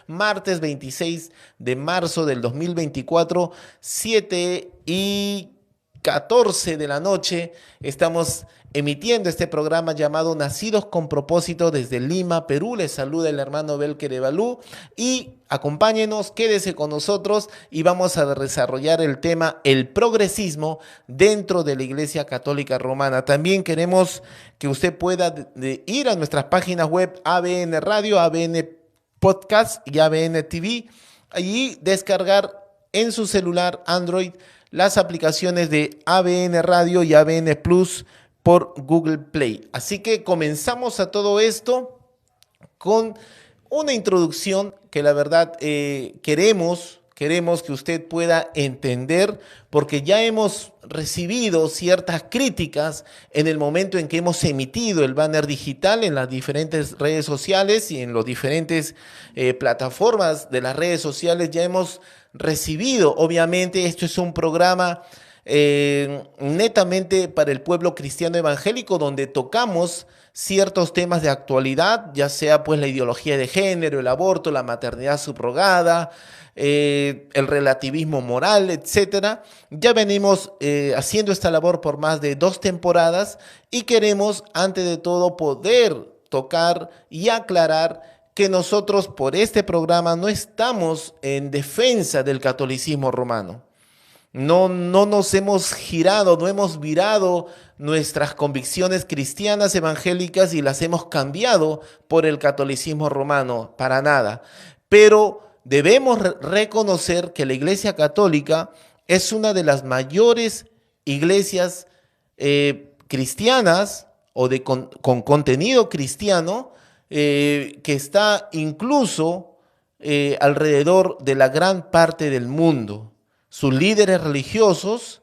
martes 26 de marzo del 2024, 7:14 de la noche. Estamos emitiendo este programa llamado Nacidos con Propósito desde Lima, Perú. Les saluda el hermano Belker Ebalú y acompáñenos, quédese con nosotros y vamos a desarrollar el tema el progresismo dentro de la Iglesia Católica Romana. También queremos que usted pueda ir a nuestras páginas web ABN Radio, ABN Podcast y ABN TV y descargar en su celular Android las aplicaciones de ABN Radio y ABN Plus por Google Play. Así que comenzamos a todo esto con una introducción que la verdad queremos que usted pueda entender, porque ya hemos recibido ciertas críticas en el momento en que hemos emitido el banner digital en las diferentes redes sociales y en las diferentes plataformas de las redes sociales. Ya hemos recibido, obviamente, esto es un programa netamente para el pueblo cristiano evangélico, donde tocamos ciertos temas de actualidad, ya sea pues la ideología de género, el aborto, la maternidad subrogada, el relativismo moral, etcétera. Ya venimos haciendo esta labor por más de 2 temporadas y queremos, antes de todo, poder tocar y aclarar que nosotros por este programa no estamos en defensa del catolicismo romano. No nos hemos girado, no hemos virado nuestras convicciones cristianas evangélicas y las hemos cambiado por el catolicismo romano, para nada. Pero debemos reconocer que la Iglesia Católica es una de las mayores iglesias cristianas o con contenido cristiano que está incluso alrededor de la gran parte del mundo. Sus líderes religiosos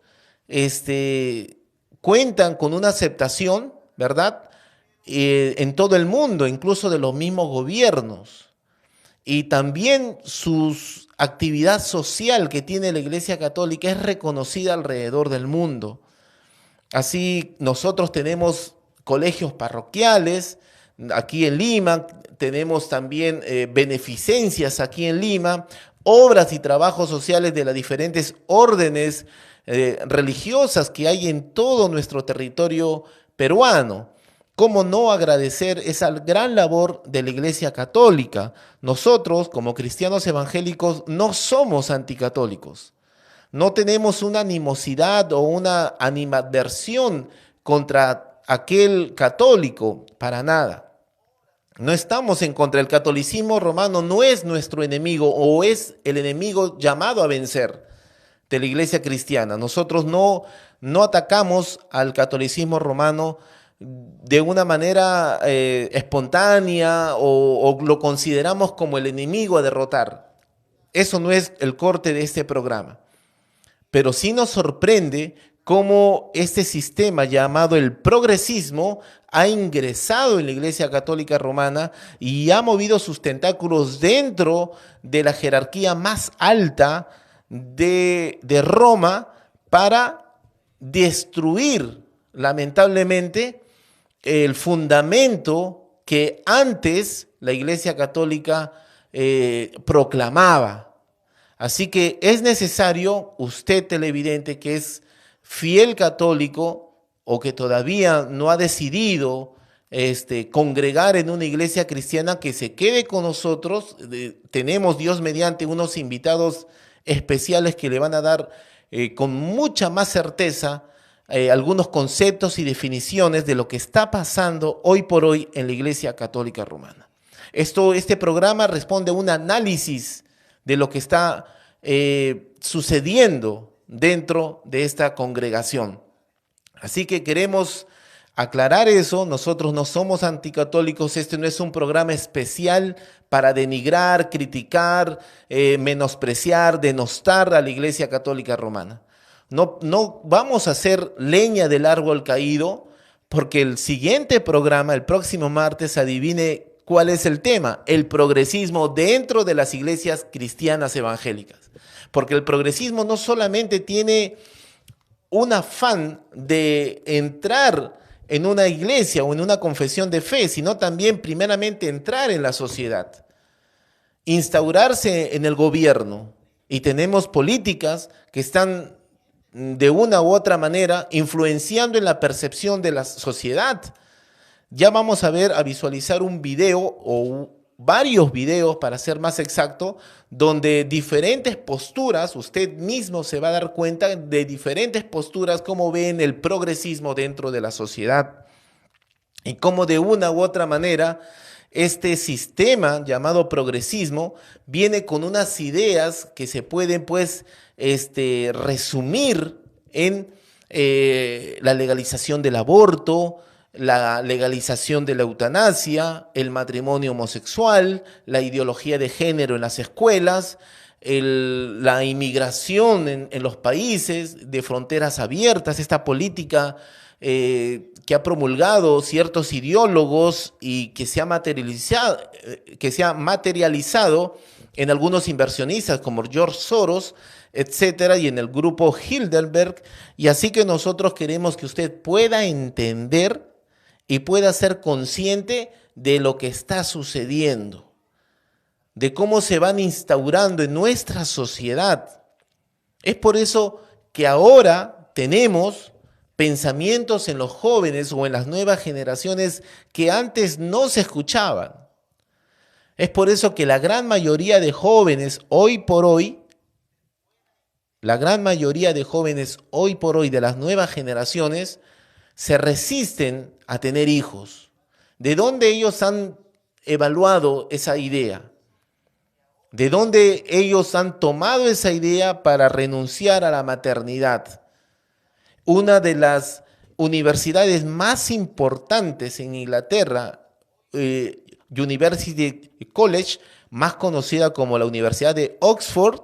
cuentan con una aceptación, ¿verdad? En todo el mundo, incluso de los mismos gobiernos. Y también su actividad social que tiene la Iglesia Católica es reconocida alrededor del mundo. Así, nosotros tenemos colegios parroquiales aquí en Lima, tenemos también beneficencias aquí en Lima, obras y trabajos sociales de las diferentes órdenes religiosas que hay en todo nuestro territorio peruano. ¿Cómo no agradecer esa gran labor de la Iglesia Católica? Nosotros, como cristianos evangélicos, no somos anticatólicos. No tenemos una animosidad o una animadversión contra aquel católico, para nada. No estamos en contra. El catolicismo romano no es nuestro enemigo o es el enemigo llamado a vencer de la iglesia cristiana. Nosotros no atacamos al catolicismo romano de una manera espontánea o lo consideramos como el enemigo a derrotar. Eso no es el corte de este programa. Pero sí nos sorprende cómo este sistema llamado el progresismo ha ingresado en la Iglesia Católica Romana y ha movido sus tentáculos dentro de la jerarquía más alta de Roma para destruir, lamentablemente, el fundamento que antes la Iglesia Católica proclamaba. Así que es necesario, usted televidente que es fiel católico o que todavía no ha decidido congregar en una iglesia cristiana, que se quede con nosotros. Tenemos, Dios mediante, unos invitados especiales que le van a dar con mucha más certeza algunos conceptos y definiciones de lo que está pasando hoy por hoy en la Iglesia Católica Romana. Este programa responde a un análisis de lo que está sucediendo dentro de esta congregación. Así que queremos aclarar eso. Nosotros no somos anticatólicos. Este no es un programa especial para denigrar, criticar, menospreciar, denostar a la Iglesia Católica Romana. No vamos a hacer leña del árbol caído, porque el siguiente programa, el próximo martes, adivine cuál es el tema: el progresismo dentro de las iglesias cristianas evangélicas. Porque el progresismo no solamente tiene un afán de entrar en una iglesia o en una confesión de fe, sino también primeramente entrar en la sociedad. instaurarse en el gobierno y tenemos políticas que están de una u otra manera influenciando en la percepción de la sociedad. Ya vamos a ver, a visualizar un video o varios videos, para ser más exacto, donde diferentes posturas, usted mismo se va a dar cuenta de diferentes posturas, cómo ven el progresismo dentro de la sociedad y cómo de una u otra manera este sistema llamado progresismo viene con unas ideas que se pueden pues resumir en la legalización del aborto, la legalización de la eutanasia, el matrimonio homosexual, la ideología de género en las escuelas, la inmigración en los países, de fronteras abiertas, esta política que ha promulgado ciertos ideólogos y que se ha materializado en algunos inversionistas como George Soros, etcétera, y en el grupo Bilderberg. Y así que nosotros queremos que usted pueda entender y pueda ser consciente de lo que está sucediendo, de cómo se van instaurando en nuestra sociedad. Es por eso que ahora tenemos pensamientos en los jóvenes o en las nuevas generaciones que antes no se escuchaban. Es por eso que la gran mayoría de jóvenes hoy por hoy, de las nuevas generaciones, se resisten a tener hijos. ¿De dónde ellos han evaluado esa idea? ¿De dónde ellos han tomado esa idea para renunciar a la maternidad? Una de las universidades más importantes en Inglaterra, University College, más conocida como la Universidad de Oxford,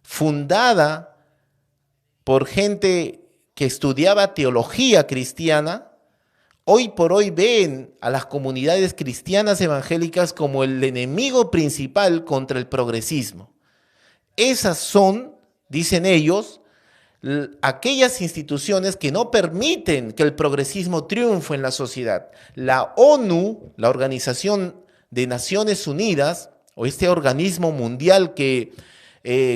fundada por gente que estudiaba teología cristiana, hoy por hoy ven a las comunidades cristianas evangélicas como el enemigo principal contra el progresismo. Esas son, dicen ellos, aquellas instituciones que no permiten que el progresismo triunfe en la sociedad. La ONU, la Organización de Naciones Unidas, o este organismo mundial que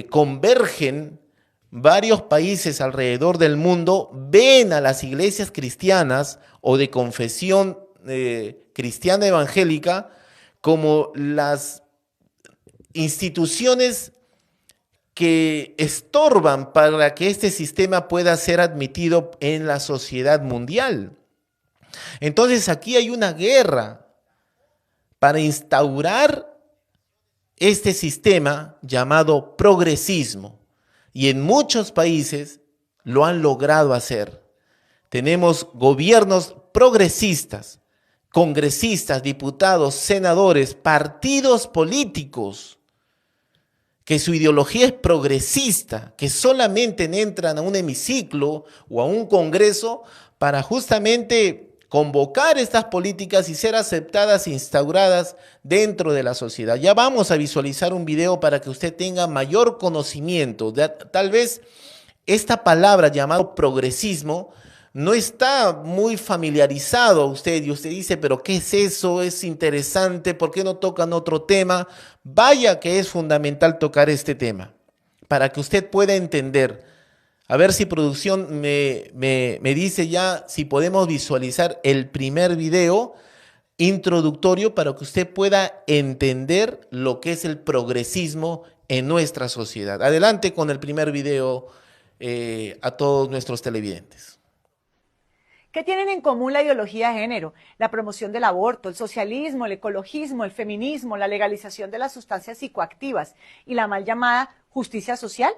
convergen varios países alrededor del mundo, ven a las iglesias cristianas o de confesión cristiana evangélica como las instituciones que estorban para que este sistema pueda ser admitido en la sociedad mundial. Entonces aquí hay una guerra para instaurar este sistema llamado progresismo, y en muchos países lo han logrado hacer. Tenemos gobiernos progresistas, congresistas, diputados, senadores, partidos políticos que su ideología es progresista, que solamente entran a un hemiciclo o a un congreso para justamente convocar estas políticas y ser aceptadas e instauradas dentro de la sociedad. Ya vamos a visualizar un video para que usted tenga mayor conocimiento. Tal vez esta palabra llamada progresismo no está muy familiarizado a usted y usted dice, pero ¿qué es eso? Es interesante, ¿por qué no tocan otro tema? Vaya que es fundamental tocar este tema para que usted pueda entender. A ver si producción me dice ya si podemos visualizar el primer video introductorio para que usted pueda entender lo que es el progresismo en nuestra sociedad. Adelante con el primer video a todos nuestros televidentes. ¿Qué tienen en común la ideología de género? La promoción del aborto, el socialismo, el ecologismo, el feminismo, la legalización de las sustancias psicoactivas y la mal llamada justicia social.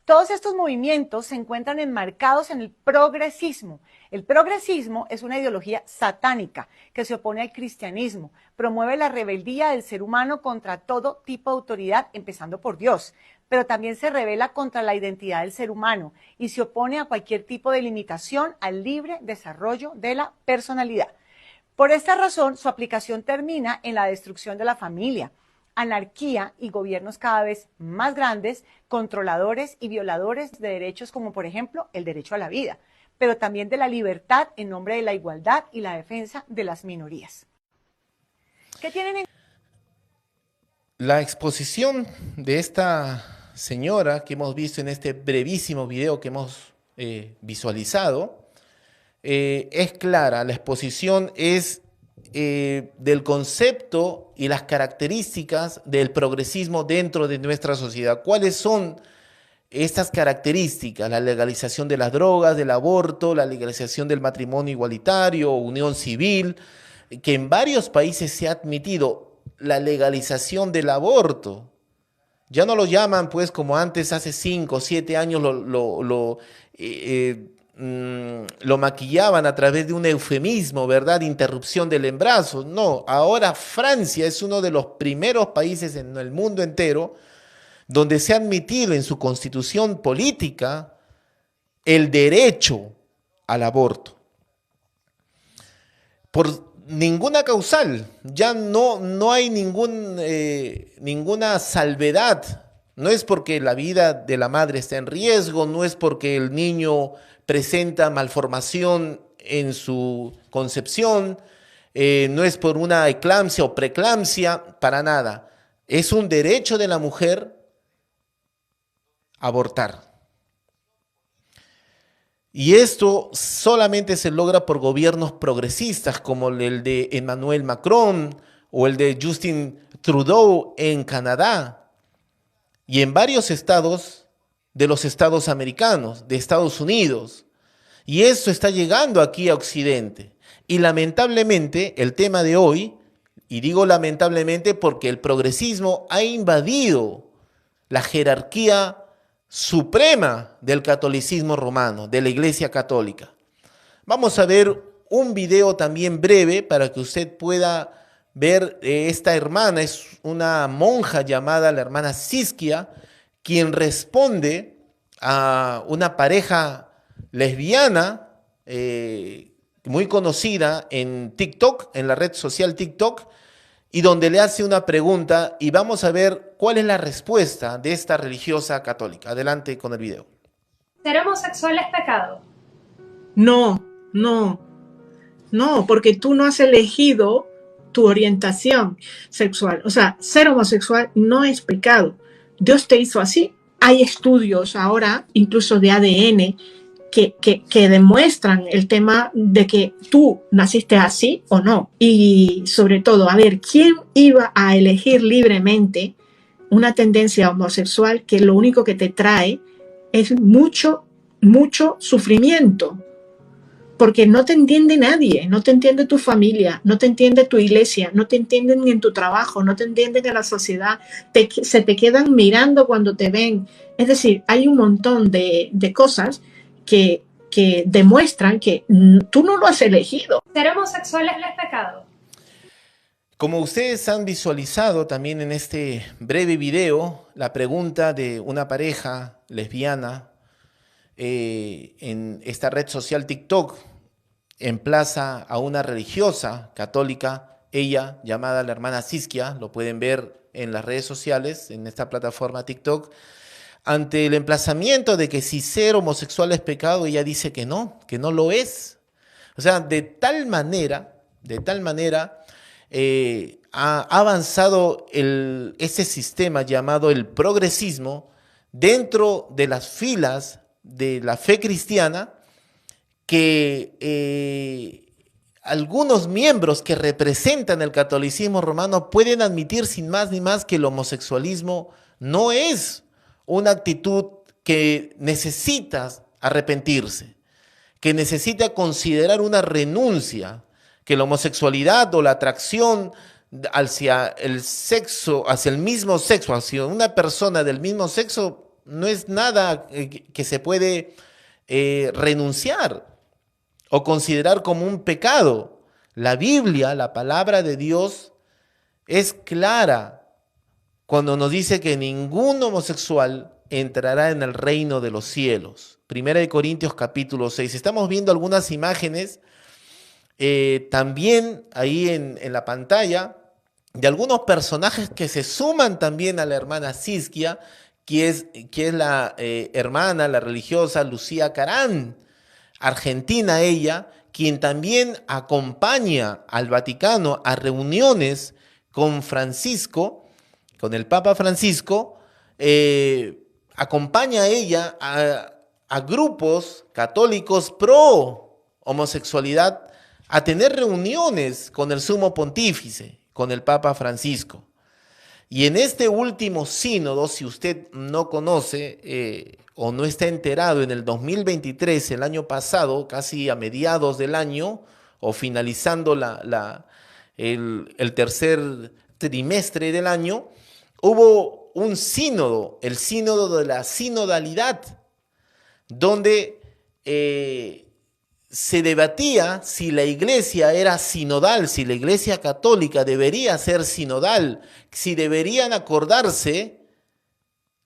Todos estos movimientos se encuentran enmarcados en el progresismo. El progresismo es una ideología satánica que se opone al cristianismo, promueve la rebeldía del ser humano contra todo tipo de autoridad, empezando por Dios, pero también se rebela contra la identidad del ser humano y se opone a cualquier tipo de limitación al libre desarrollo de la personalidad. Por esta razón, su aplicación termina en la destrucción de la familia, anarquía y gobiernos cada vez más grandes, controladores y violadores de derechos como por ejemplo el derecho a la vida, pero también de la libertad en nombre de la igualdad y la defensa de las minorías. ¿Qué tienen en La exposición de esta señora que hemos visto en este brevísimo video que hemos visualizado es clara. La exposición es del concepto y las características del progresismo dentro de nuestra sociedad. ¿Cuáles son estas características? La legalización de las drogas, del aborto, la legalización del matrimonio igualitario, unión civil, que en varios países se ha admitido la legalización del aborto. Ya no lo llaman, pues, como antes, hace 5 o 7 años, lo maquillaban a través de un eufemismo, ¿verdad? Interrupción del embarazo. No, ahora Francia es uno de los primeros países en el mundo entero donde se ha admitido en su constitución política el derecho al aborto. Por ninguna causal, ya no hay ninguna salvedad. No es porque la vida de la madre está en riesgo, no es porque el niño presenta malformación en su concepción, no es por una eclampsia o preeclampsia, para nada. Es un derecho de la mujer abortar. Y esto solamente se logra por gobiernos progresistas como el de Emmanuel Macron o el de Justin Trudeau en Canadá y en varios estados de los estados americanos, de Estados Unidos. Y esto está llegando aquí a Occidente. Y lamentablemente el tema de hoy, y digo lamentablemente porque el progresismo ha invadido la jerarquía suprema del catolicismo romano, de la Iglesia Católica. Vamos a ver un video también breve para que usted pueda ver esta hermana. Es una monja llamada la hermana Siskia, quien responde a una pareja lesbiana muy conocida en TikTok, en la red social TikTok, y donde le hace una pregunta y vamos a ver cuál es la respuesta de esta religiosa católica. Adelante con el video. ¿Ser homosexual es pecado? No, porque tú no has elegido tu orientación sexual. O sea, ser homosexual no es pecado. Dios te hizo así. Hay estudios ahora, incluso de ADN, que demuestran el tema de que tú naciste así o no. Y sobre todo, a ver, ¿quién iba a elegir libremente una tendencia homosexual que lo único que te trae es mucho sufrimiento? Porque no te entiende nadie, no te entiende tu familia, no te entiende tu iglesia, no te entienden ni en tu trabajo, no te entienden en la sociedad, se te quedan mirando cuando te ven. Es decir, hay un montón de cosas que demuestran que tú no lo has elegido. ¿Ser homosexual es pecado? Como ustedes han visualizado también en este breve video, la pregunta de una pareja lesbiana en esta red social TikTok emplaza a una religiosa católica, ella llamada la hermana Siskia, lo pueden ver en las redes sociales, en esta plataforma TikTok, ante el emplazamiento de que si ser homosexual es pecado, ella dice que no lo es. O sea, de tal manera ha avanzado ese sistema llamado el progresismo dentro de las filas de la fe cristiana, que algunos miembros que representan el catolicismo romano pueden admitir sin más ni más que el homosexualismo no es una actitud que necesita arrepentirse, que necesita considerar una renuncia, que la homosexualidad o la atracción hacia el sexo, hacia el mismo sexo, hacia una persona del mismo sexo, no es nada que se puede renunciar o considerar como un pecado. La Biblia, la palabra de Dios, es clara cuando nos dice que ningún homosexual entrará en el reino de los cielos. Primera de Corintios capítulo 6. Estamos viendo algunas imágenes también ahí en la pantalla de algunos personajes que se suman también a la hermana Siskia, que es la hermana, la religiosa Lucía Carán, argentina ella, quien también acompaña al Vaticano a reuniones con Francisco con el Papa Francisco, acompaña a ella a grupos católicos pro homosexualidad a tener reuniones con el sumo pontífice, con el Papa Francisco. Y en este último sínodo, si usted no conoce o no está enterado, en el 2023, el año pasado, casi a mediados del año, o finalizando el tercer trimestre del año, hubo un sínodo, el sínodo de la sinodalidad, donde se debatía si la iglesia era sinodal, si la iglesia católica debería ser sinodal, si deberían acordarse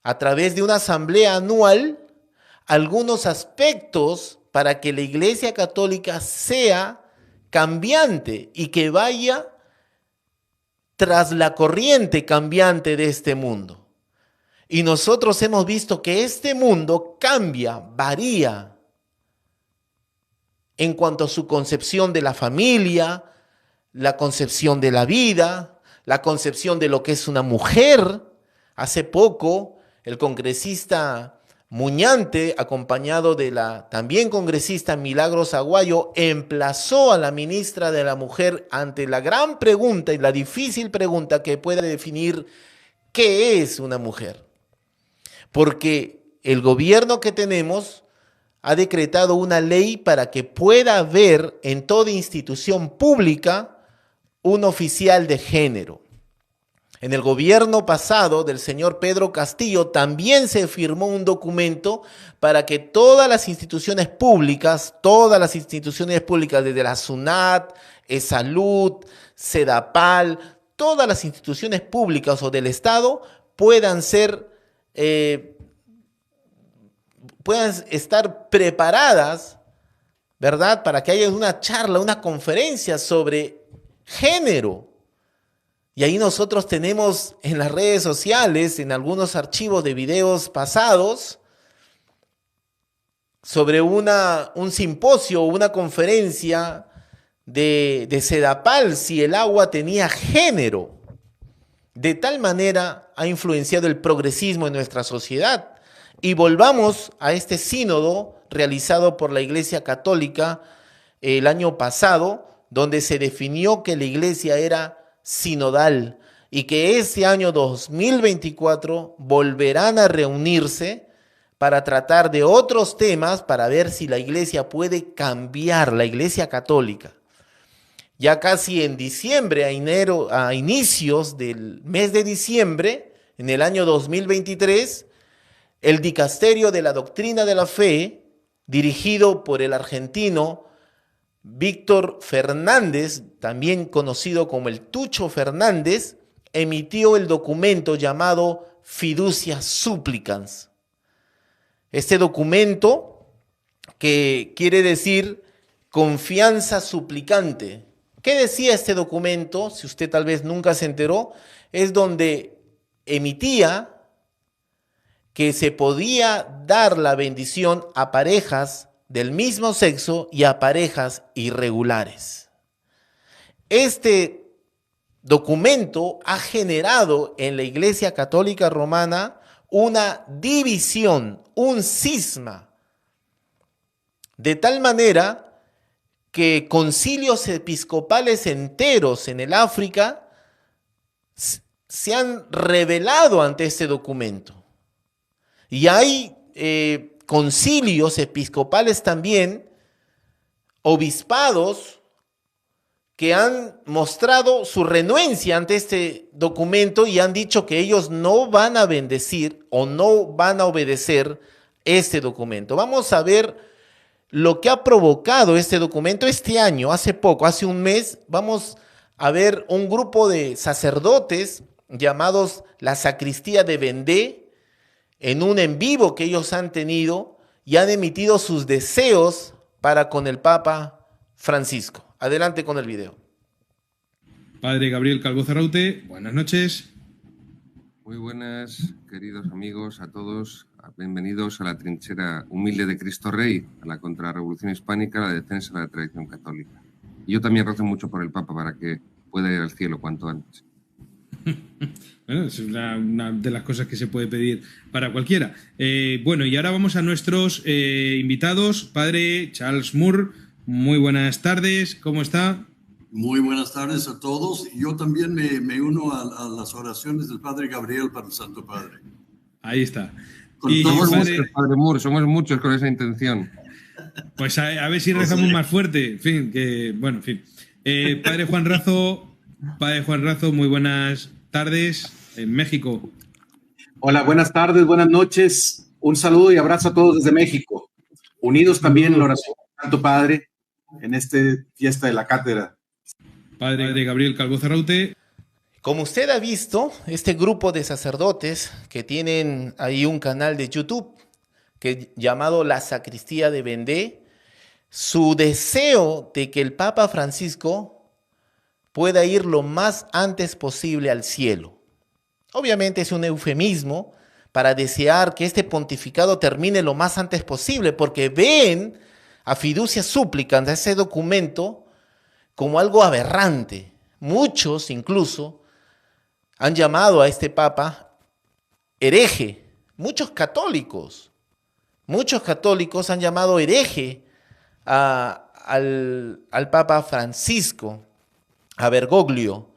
a través de una asamblea anual algunos aspectos para que la iglesia católica sea cambiante y que vaya tras la corriente cambiante de este mundo. Y nosotros hemos visto que este mundo cambia, varía en cuanto a su concepción de la familia, la concepción de la vida, la concepción de lo que es una mujer. Hace poco, el congresista Muñante, acompañado de la también congresista Milagros Aguayo, emplazó a la ministra de la Mujer ante la gran pregunta y la difícil pregunta que puede definir qué es una mujer. Porque el gobierno que tenemos ha decretado una ley para que pueda haber en toda institución pública un oficial de género. En el gobierno pasado del señor Pedro Castillo también se firmó un documento para que todas las instituciones públicas, desde la SUNAT, ESalud, SEDAPAL, todas las instituciones públicas o del Estado puedan estar preparadas, ¿verdad? Para que haya una charla, una conferencia sobre género. Y ahí nosotros tenemos en las redes sociales, en algunos archivos de videos pasados, sobre un simposio o una conferencia de SEDAPAL, si el agua tenía género. De tal manera ha influenciado el progresismo en nuestra sociedad. Y volvamos a este sínodo realizado por la Iglesia Católica el año pasado, donde se definió que la Iglesia era sinodal y que este año 2024 volverán a reunirse para tratar de otros temas para ver si la Iglesia puede cambiar, la Iglesia Católica. Ya casi en diciembre, a inicios del mes de diciembre, en el año 2023, el Dicasterio de la Doctrina de la Fe, dirigido por el argentino Víctor Fernández, también conocido como el Tucho Fernández, emitió el documento llamado Fiducia Supplicans. Este documento, que quiere decir confianza suplicante. ¿Qué decía este documento? Si usted tal vez nunca se enteró, es donde emitía que se podía dar la bendición a parejas del mismo sexo y a parejas irregulares. Este documento ha generado en la Iglesia Católica Romana una división, un cisma, de tal manera que concilios episcopales enteros en el África se han rebelado ante este documento. Y hay concilios episcopales también, obispados, que han mostrado su renuencia ante este documento y han dicho que ellos no van a bendecir o no van a obedecer este documento. Vamos a ver lo que ha provocado este documento este año, hace poco, hace un mes. Vamos a ver un grupo de sacerdotes llamados la Sacristía de Vendée, en un en vivo que ellos han tenido y han emitido sus deseos para con el Papa Francisco. Adelante con el video. Padre Gabriel Calvo Zarraute, buenas noches. Muy buenas, queridos amigos, a todos. Bienvenidos a la trinchera humilde de Cristo Rey, a la contrarrevolución hispánica, a la defensa de la tradición católica. Y yo también rezo mucho por el Papa para que pueda ir al cielo cuanto antes. Bueno, es una de las cosas que se puede pedir para cualquiera. Bueno, y ahora vamos a nuestros invitados. Padre Charles Moore, muy buenas tardes, ¿cómo está? Muy buenas tardes a todos. Yo también me uno a las oraciones del Padre Gabriel para el Santo Padre. Ahí está. Y somos muchos, Padre Moore, somos muchos con esa intención. Pues a ver si rezamos más fuerte. En fin, en fin. Padre Juan Razo, muy buenas tardes en México. Hola, buenas tardes, buenas noches. Un saludo y abrazo a todos desde México. Unidos también en la oración del Santo Padre en esta fiesta de la cátedra. Padre Gabriel Calvo Zarraute. Como usted ha visto, este grupo de sacerdotes que tienen ahí un canal de YouTube llamado La Sacristía de Vendée, su deseo de que el Papa Francisco pueda ir lo más antes posible al cielo. Obviamente es un eufemismo para desear que este pontificado termine lo más antes posible, porque ven a fiducia súplicas de ese documento como algo aberrante. Muchos incluso han llamado a este Papa hereje. Muchos católicos han llamado hereje al Papa Francisco, a Bergoglio.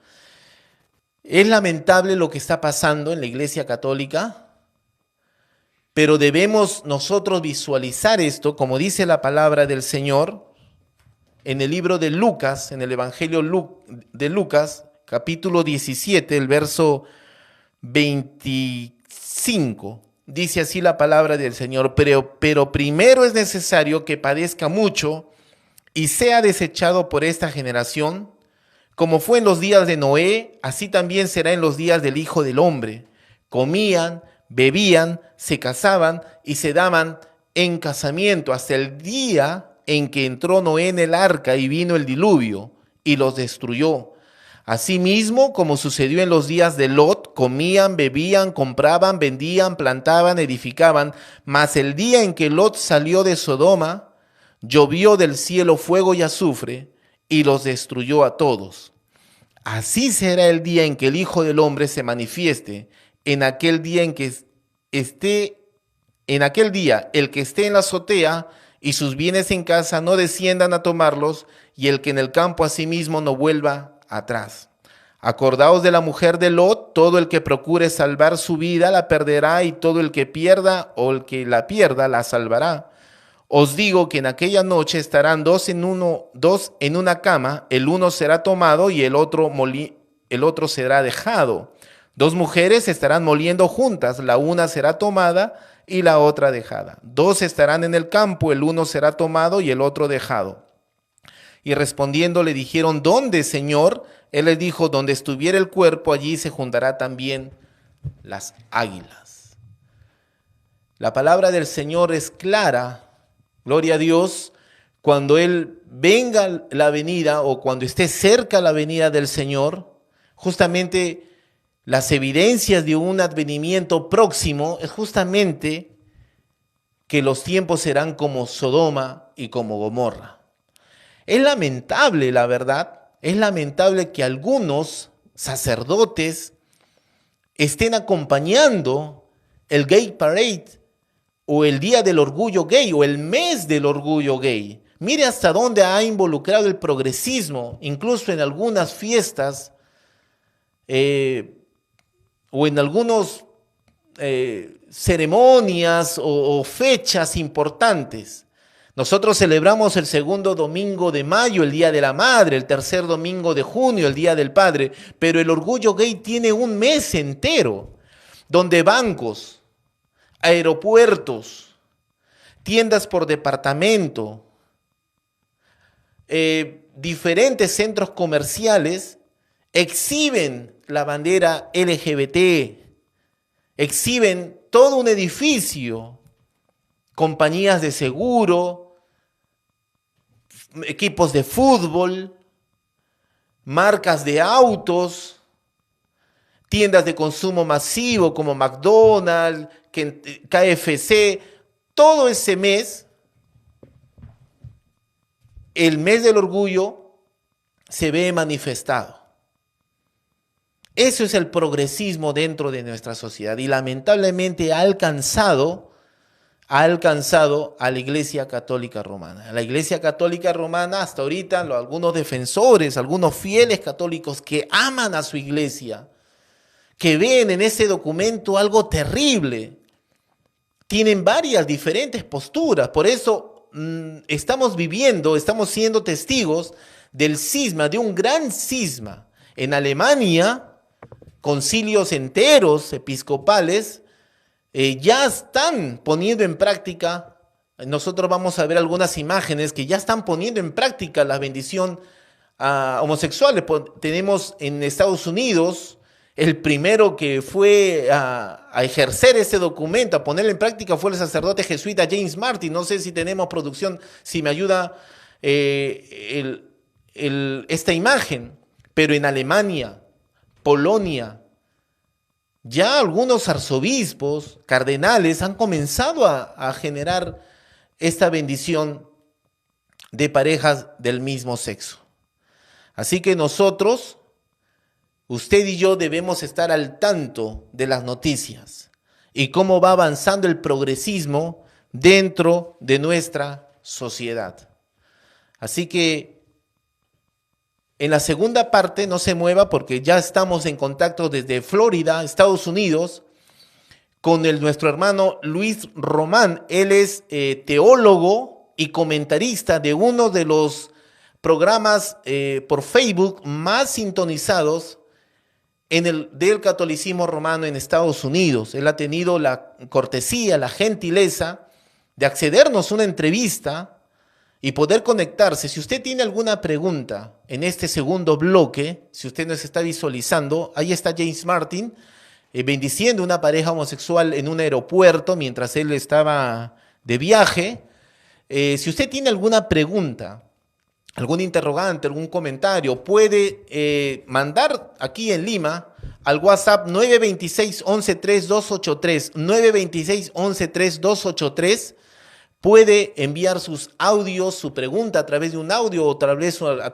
Es lamentable lo que está pasando en la Iglesia Católica, pero debemos nosotros visualizar esto, como dice la palabra del Señor, en el libro de Lucas, en el Evangelio de Lucas, capítulo 17, el verso 25. Dice así la palabra del Señor: pero primero es necesario que padezca mucho y sea desechado por esta generación. Como fue en los días de Noé, así también será en los días del Hijo del Hombre. Comían, bebían, se casaban y se daban en casamiento hasta el día en que entró Noé en el arca y vino el diluvio y los destruyó. Asimismo, como sucedió en los días de Lot, comían, bebían, compraban, vendían, plantaban, edificaban. Mas el día en que Lot salió de Sodoma, llovió del cielo fuego y azufre y los destruyó a todos. Así será el día en que el Hijo del Hombre se manifieste. En aquel día el que esté en la azotea y sus bienes en casa no desciendan a tomarlos, y el que en el campo asimismo no vuelva atrás. Acordaos de la mujer de Lot: todo el que procure salvar su vida la perderá, y todo el que pierda o el que la pierda la salvará. Os digo que en aquella noche estarán dos en una cama, el uno será tomado y el otro será dejado. Dos mujeres estarán moliendo juntas, la una será tomada y la otra dejada. Dos estarán en el campo, el uno será tomado y el otro dejado. Y respondiendo le dijeron: ¿Dónde, Señor? Él les dijo: donde estuviera el cuerpo, allí se juntará también las águilas. La palabra del Señor es clara, gloria a Dios. Cuando Él venga la venida o cuando esté cerca la venida del Señor, justamente las evidencias de un advenimiento próximo es justamente que los tiempos serán como Sodoma y como Gomorra. Es lamentable, la verdad, es lamentable que algunos sacerdotes estén acompañando el Gay Parade o el Día del Orgullo Gay o el mes del Orgullo Gay. Mire hasta dónde ha involucrado el progresismo, incluso en algunas fiestas o en algunas ceremonias o fechas importantes. Nosotros celebramos el segundo domingo de mayo, el Día de la Madre, el tercer domingo de junio, el Día del Padre, pero el Orgullo Gay tiene un mes entero, donde bancos, aeropuertos, tiendas por departamento, diferentes centros comerciales exhiben la bandera LGBT, exhiben todo un edificio, compañías de seguro, equipos de fútbol, marcas de autos, tiendas de consumo masivo como McDonald's, KFC. Todo ese mes, el mes del orgullo, se ve manifestado. Eso es el progresismo dentro de nuestra sociedad y lamentablemente ha alcanzado a la Iglesia Católica Romana. La Iglesia Católica Romana hasta ahorita, algunos defensores, algunos fieles católicos que aman a su iglesia, que ven en ese documento algo terrible, tienen varias diferentes posturas. Por eso estamos siendo testigos del cisma, de un gran cisma. En Alemania, concilios enteros episcopales ya están poniendo en práctica, nosotros vamos a ver algunas imágenes que ya están poniendo en práctica la bendición a homosexuales. Tenemos en Estados Unidos el primero que fue a ejercer ese documento, a ponerlo en práctica, fue el sacerdote jesuita James Martin. No sé si tenemos producción, si me ayuda esta imagen, pero en Alemania, Polonia, ya algunos arzobispos, cardenales han comenzado a generar esta bendición de parejas del mismo sexo. Así que nosotros, usted y yo, debemos estar al tanto de las noticias y cómo va avanzando el progresismo dentro de nuestra sociedad. Así que en la segunda parte no se mueva porque ya estamos en contacto desde Florida, Estados Unidos, con nuestro hermano Luis Román. Él es teólogo y comentarista de uno de los programas por Facebook más sintonizados del catolicismo romano en Estados Unidos. Él ha tenido la cortesía, la gentileza de accedernos a una entrevista y poder conectarse. Si usted tiene alguna pregunta en este segundo bloque, si usted nos está visualizando, ahí está James Martin bendiciendo una pareja homosexual en un aeropuerto mientras él estaba de viaje. Si usted tiene alguna pregunta, algún interrogante, algún comentario, puede mandar aquí en Lima al WhatsApp 926-113283, 926-113283. Puede enviar sus audios, su pregunta a través de un audio o a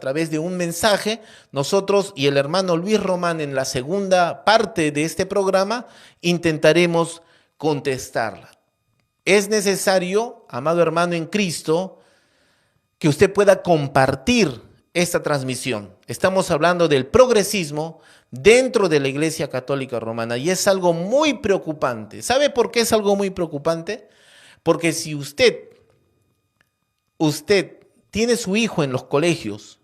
través de un mensaje. Nosotros y el hermano Luis Román en la segunda parte de este programa intentaremos contestarla. Es necesario, amado hermano en Cristo, que usted pueda compartir esta transmisión. Estamos hablando del progresismo dentro de la Iglesia Católica Romana y es algo muy preocupante. ¿Sabe por qué es algo muy preocupante? Porque si usted tiene su hijo en los colegios,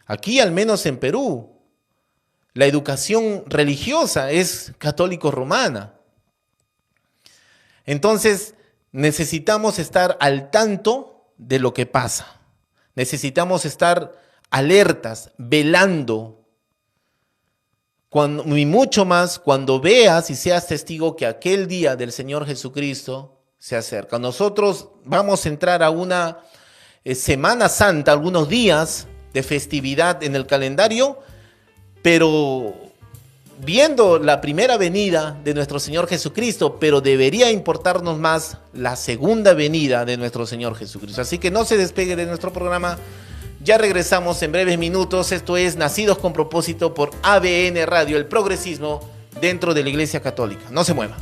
aquí al menos en Perú, la educación religiosa es católico-romana. Entonces, necesitamos estar al tanto de lo que pasa. Necesitamos estar alertas, velando, y mucho más cuando veas y seas testigo que aquel día del Señor Jesucristo se acerca. Nosotros vamos a entrar a una Semana Santa, algunos días de festividad en el calendario, pero viendo la primera venida de nuestro Señor Jesucristo, pero debería importarnos más la segunda venida de nuestro Señor Jesucristo. Así que no se despegue de nuestro programa. Ya regresamos en breves minutos. Esto es Nacidos con Propósito por ABN Radio, el progresismo dentro de la Iglesia Católica. No se mueva.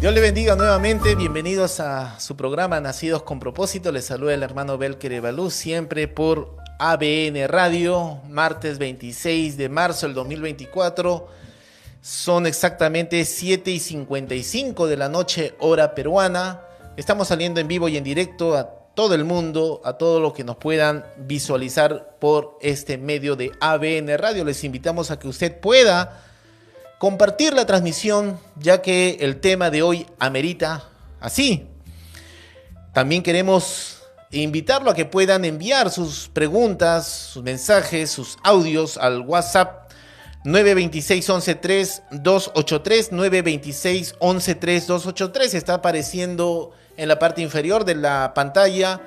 Dios le bendiga nuevamente, bienvenidos a su programa Nacidos con Propósito. Les saluda el hermano Belker Ebalú, siempre por ABN Radio, martes 26 de marzo del 2024. Son exactamente 7:55 de la noche, hora peruana. Estamos saliendo en vivo y en directo a todo el mundo, a todo lo que nos puedan visualizar por este medio de ABN Radio. Les invitamos a que usted pueda compartir la transmisión, ya que el tema de hoy amerita así. También queremos invitarlo a que puedan enviar sus preguntas, sus mensajes, sus audios al WhatsApp 926-113283, 926-113283. Está apareciendo en la parte inferior de la pantalla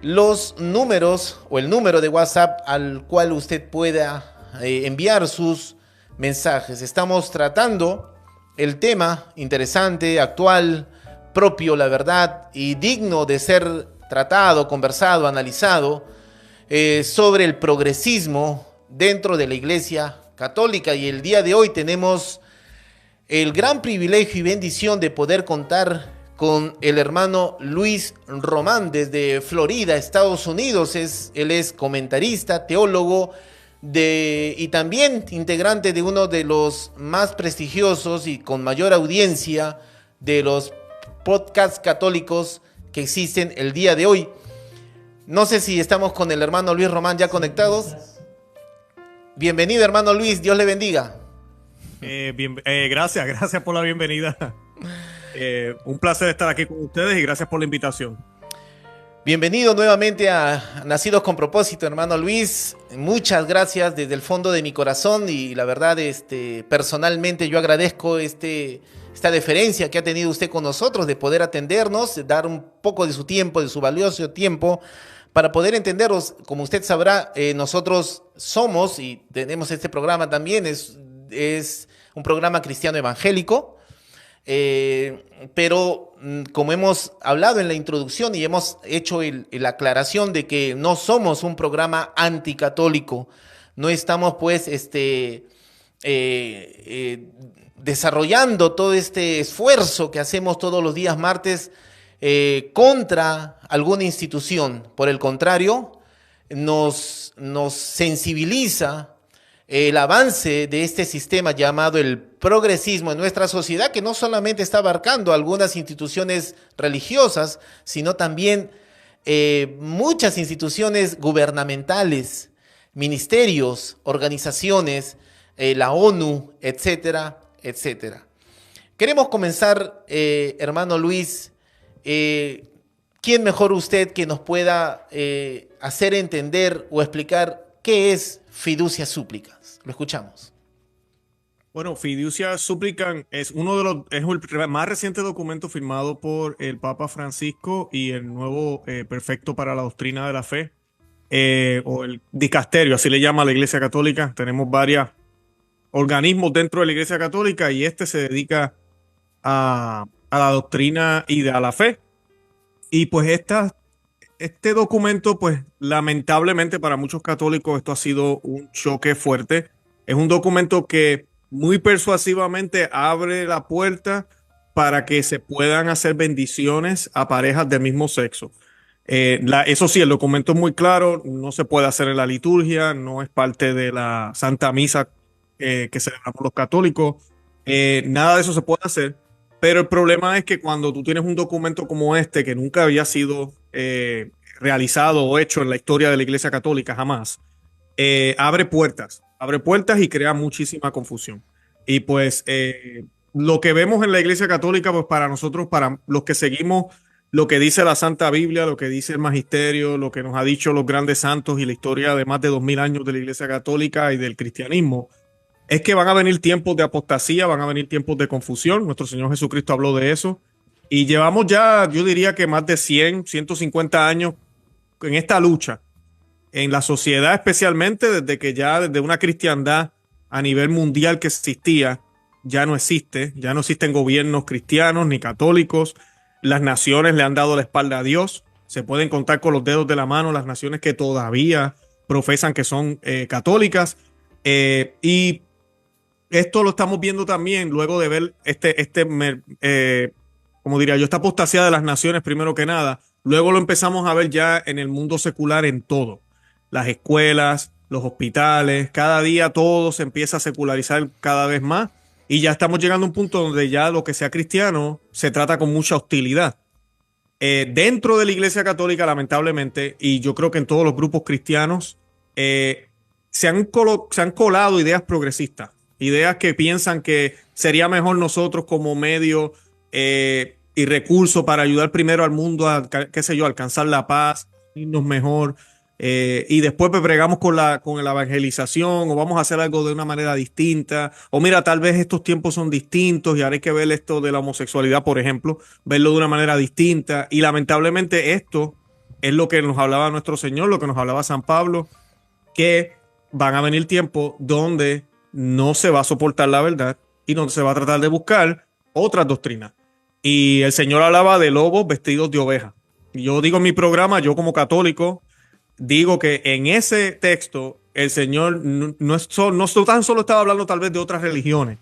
los números o el número de WhatsApp al cual usted pueda enviar sus mensajes. Estamos tratando el tema interesante, actual, propio, la verdad, y digno de ser tratado, conversado, analizado, sobre el progresismo dentro de la Iglesia Católica. Y el día de hoy tenemos el gran privilegio y bendición de poder contar con el hermano Luis Román desde Florida, Estados Unidos. Él es comentarista, teólogo y también integrante de uno de los más prestigiosos y con mayor audiencia de los podcasts católicos que existen el día de hoy. No sé si estamos con el hermano Luis Román ya conectados. Bienvenido, hermano Luis, Dios le bendiga. Gracias por la bienvenida. Un placer estar aquí con ustedes y gracias por la invitación. Bienvenido nuevamente a Nacidos con Propósito, hermano Luis. Muchas gracias desde el fondo de mi corazón y la verdad, personalmente yo agradezco esta deferencia que ha tenido usted con nosotros de poder atendernos, dar un poco de su tiempo, de su valioso tiempo, para poder entenderos. Como usted sabrá, nosotros somos y tenemos este programa también, es un programa cristiano evangélico, pero como hemos hablado en la introducción y hemos hecho la aclaración de que no somos un programa anticatólico, no estamos pues desarrollando todo este esfuerzo que hacemos todos los días martes contra alguna institución. Por el contrario, nos sensibiliza el avance de este sistema llamado el progresismo en nuestra sociedad, que no solamente está abarcando algunas instituciones religiosas, sino también muchas instituciones gubernamentales, ministerios, organizaciones, la ONU, etcétera, etcétera. Queremos comenzar, hermano Luis. ¿Quién mejor usted que nos pueda hacer entender o explicar qué es Fiducia Supplicans? Lo escuchamos. Bueno, Fiducia Supplicans es el más reciente documento firmado por el Papa Francisco y el nuevo prefecto para la doctrina de la fe, o el dicasterio, así le llama a la Iglesia Católica. Tenemos varios organismos dentro de la Iglesia Católica y se dedica a la doctrina y a la fe. Y pues este documento, pues lamentablemente para muchos católicos esto ha sido un choque fuerte. Es un documento que muy persuasivamente abre la puerta para que se puedan hacer bendiciones a parejas del mismo sexo. Eso sí, el documento es muy claro, no se puede hacer en la liturgia, no es parte de la Santa Misa que celebramos los católicos, nada de eso se puede hacer. Pero el problema es que cuando tú tienes un documento como este, que nunca había sido realizado o hecho en la historia de la Iglesia Católica, jamás, abre puertas y crea muchísima confusión. Y pues lo que vemos en la Iglesia Católica, pues para nosotros, para los que seguimos lo que dice la Santa Biblia, lo que dice el Magisterio, lo que nos ha dicho los grandes santos y la historia de más de 2000 años de la Iglesia Católica y del cristianismo, es que van a venir tiempos de apostasía, van a venir tiempos de confusión. Nuestro Señor Jesucristo habló de eso. Y llevamos ya, yo diría que más de 150 años en esta lucha. En la sociedad especialmente, desde una cristiandad a nivel mundial que existía, ya no existen gobiernos cristianos ni católicos. Las naciones le han dado la espalda a Dios. Se pueden contar con los dedos de la mano las naciones que todavía profesan que son católicas. Y esto lo estamos viendo también luego de ver como diría yo, esta apostasía de las naciones primero que nada. Luego lo empezamos a ver ya en el mundo secular en todo. Las escuelas, los hospitales, cada día todo se empieza a secularizar cada vez más. Y ya estamos llegando a un punto donde ya lo que sea cristiano se trata con mucha hostilidad. Dentro de la Iglesia Católica, lamentablemente, y yo creo que en todos los grupos cristianos, se han colado ideas progresistas. Ideas que piensan que sería mejor nosotros como medio y recurso para ayudar primero al mundo a, alcanzar la paz, irnos mejor, y después pues bregamos con la evangelización, o vamos a hacer algo de una manera distinta, o mira, tal vez estos tiempos son distintos y ahora hay que ver esto de la homosexualidad, por ejemplo, verlo de una manera distinta. Y lamentablemente esto es lo que nos hablaba nuestro Señor, lo que nos hablaba San Pablo, que van a venir tiempos donde no se va a soportar la verdad y donde se va a tratar de buscar otras doctrinas. Y el Señor hablaba de lobos vestidos de oveja. Y yo digo en mi programa, yo como católico, digo que en ese texto el Señor no tan solo estaba hablando tal vez de otras religiones,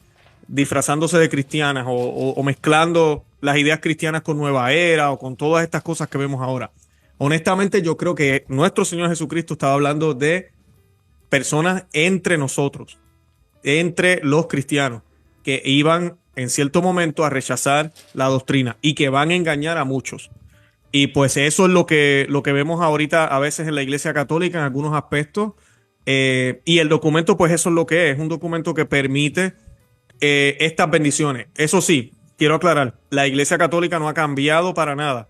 disfrazándose de cristianas o mezclando las ideas cristianas con Nueva Era o con todas estas cosas que vemos ahora. Honestamente, yo creo que nuestro Señor Jesucristo estaba hablando de personas entre nosotros, entre los cristianos, que iban en cierto momento a rechazar la doctrina y que van a engañar a muchos. Y pues eso es lo que vemos ahorita a veces en la Iglesia Católica en algunos aspectos. Y el documento, pues eso es lo que es un documento que permite estas bendiciones. Eso sí, quiero aclarar, la Iglesia Católica no ha cambiado para nada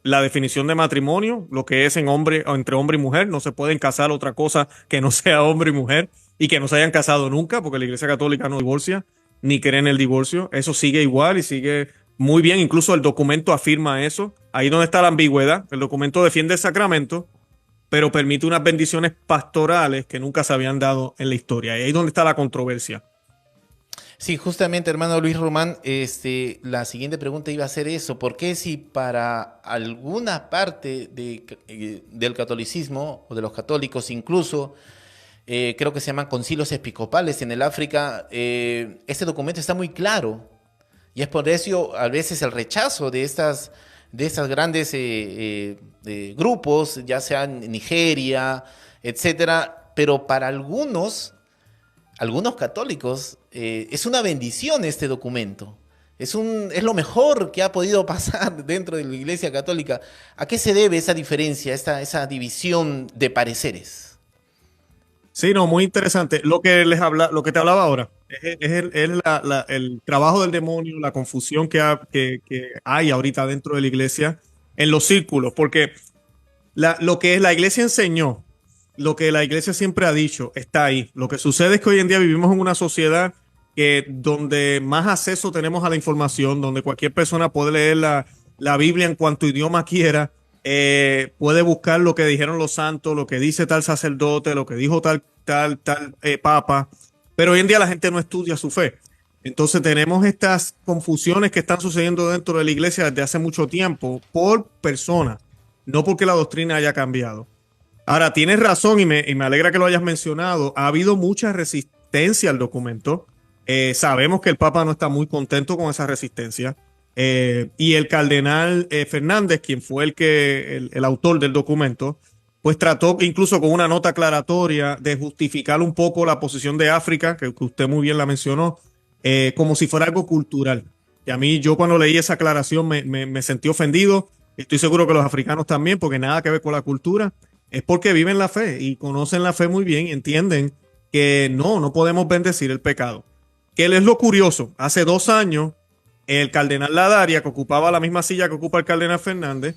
la definición de matrimonio, lo que es entre hombre y mujer. No se pueden casar otra cosa que no sea hombre y mujer y que no se hayan casado nunca, porque la Iglesia Católica no divorcia ni cree en el divorcio. Eso sigue igual y sigue muy bien. Incluso el documento afirma eso. Ahí donde está la ambigüedad. El documento defiende el sacramento, pero permite unas bendiciones pastorales que nunca se habían dado en la historia. Y ahí es donde está la controversia. Sí, justamente, hermano Luis Román, la siguiente pregunta iba a ser eso. ¿Por qué si para alguna parte del catolicismo o de los católicos incluso, creo que se llaman concilios episcopales en el África, este documento está muy claro? Y es por eso a veces el rechazo de estas grandes grupos, ya sea en Nigeria, etcétera, pero para algunos católicos es una bendición este documento. Es lo mejor que ha podido pasar dentro de la Iglesia Católica. ¿A qué se debe esa diferencia, esa división de pareceres? Sí, no, muy interesante. Lo que te hablaba ahora es el trabajo del demonio, la confusión que hay ahorita dentro de la iglesia en los círculos, porque lo que la iglesia enseñó, lo que la iglesia siempre ha dicho, está ahí. Lo que sucede es que hoy en día vivimos en una sociedad donde más acceso tenemos a la información, donde cualquier persona puede leer la Biblia en cuanto idioma quiera. Puede buscar lo que dijeron los santos, lo que dice tal sacerdote, lo que dijo tal papa, pero hoy en día la gente no estudia su fe. Entonces tenemos estas confusiones que están sucediendo dentro de la iglesia desde hace mucho tiempo por personas, no porque la doctrina haya cambiado. Ahora, tienes razón y me alegra que lo hayas mencionado. Ha habido mucha resistencia al documento. Sabemos que el Papa no está muy contento con esa resistencia. Y el cardenal Fernández, quien fue el autor del documento, pues trató incluso con una nota aclaratoria de justificar un poco la posición de África, que usted muy bien la mencionó, como si fuera algo cultural. Y a mí, yo cuando leí esa aclaración me sentí ofendido. Estoy seguro que los africanos también, porque nada que ver con la cultura. Es porque viven la fe y conocen la fe muy bien y entienden que no podemos bendecir el pecado. ¿Qué es lo curioso? Hace 2 años, el cardenal Ladaria, que ocupaba la misma silla que ocupa el cardenal Fernández,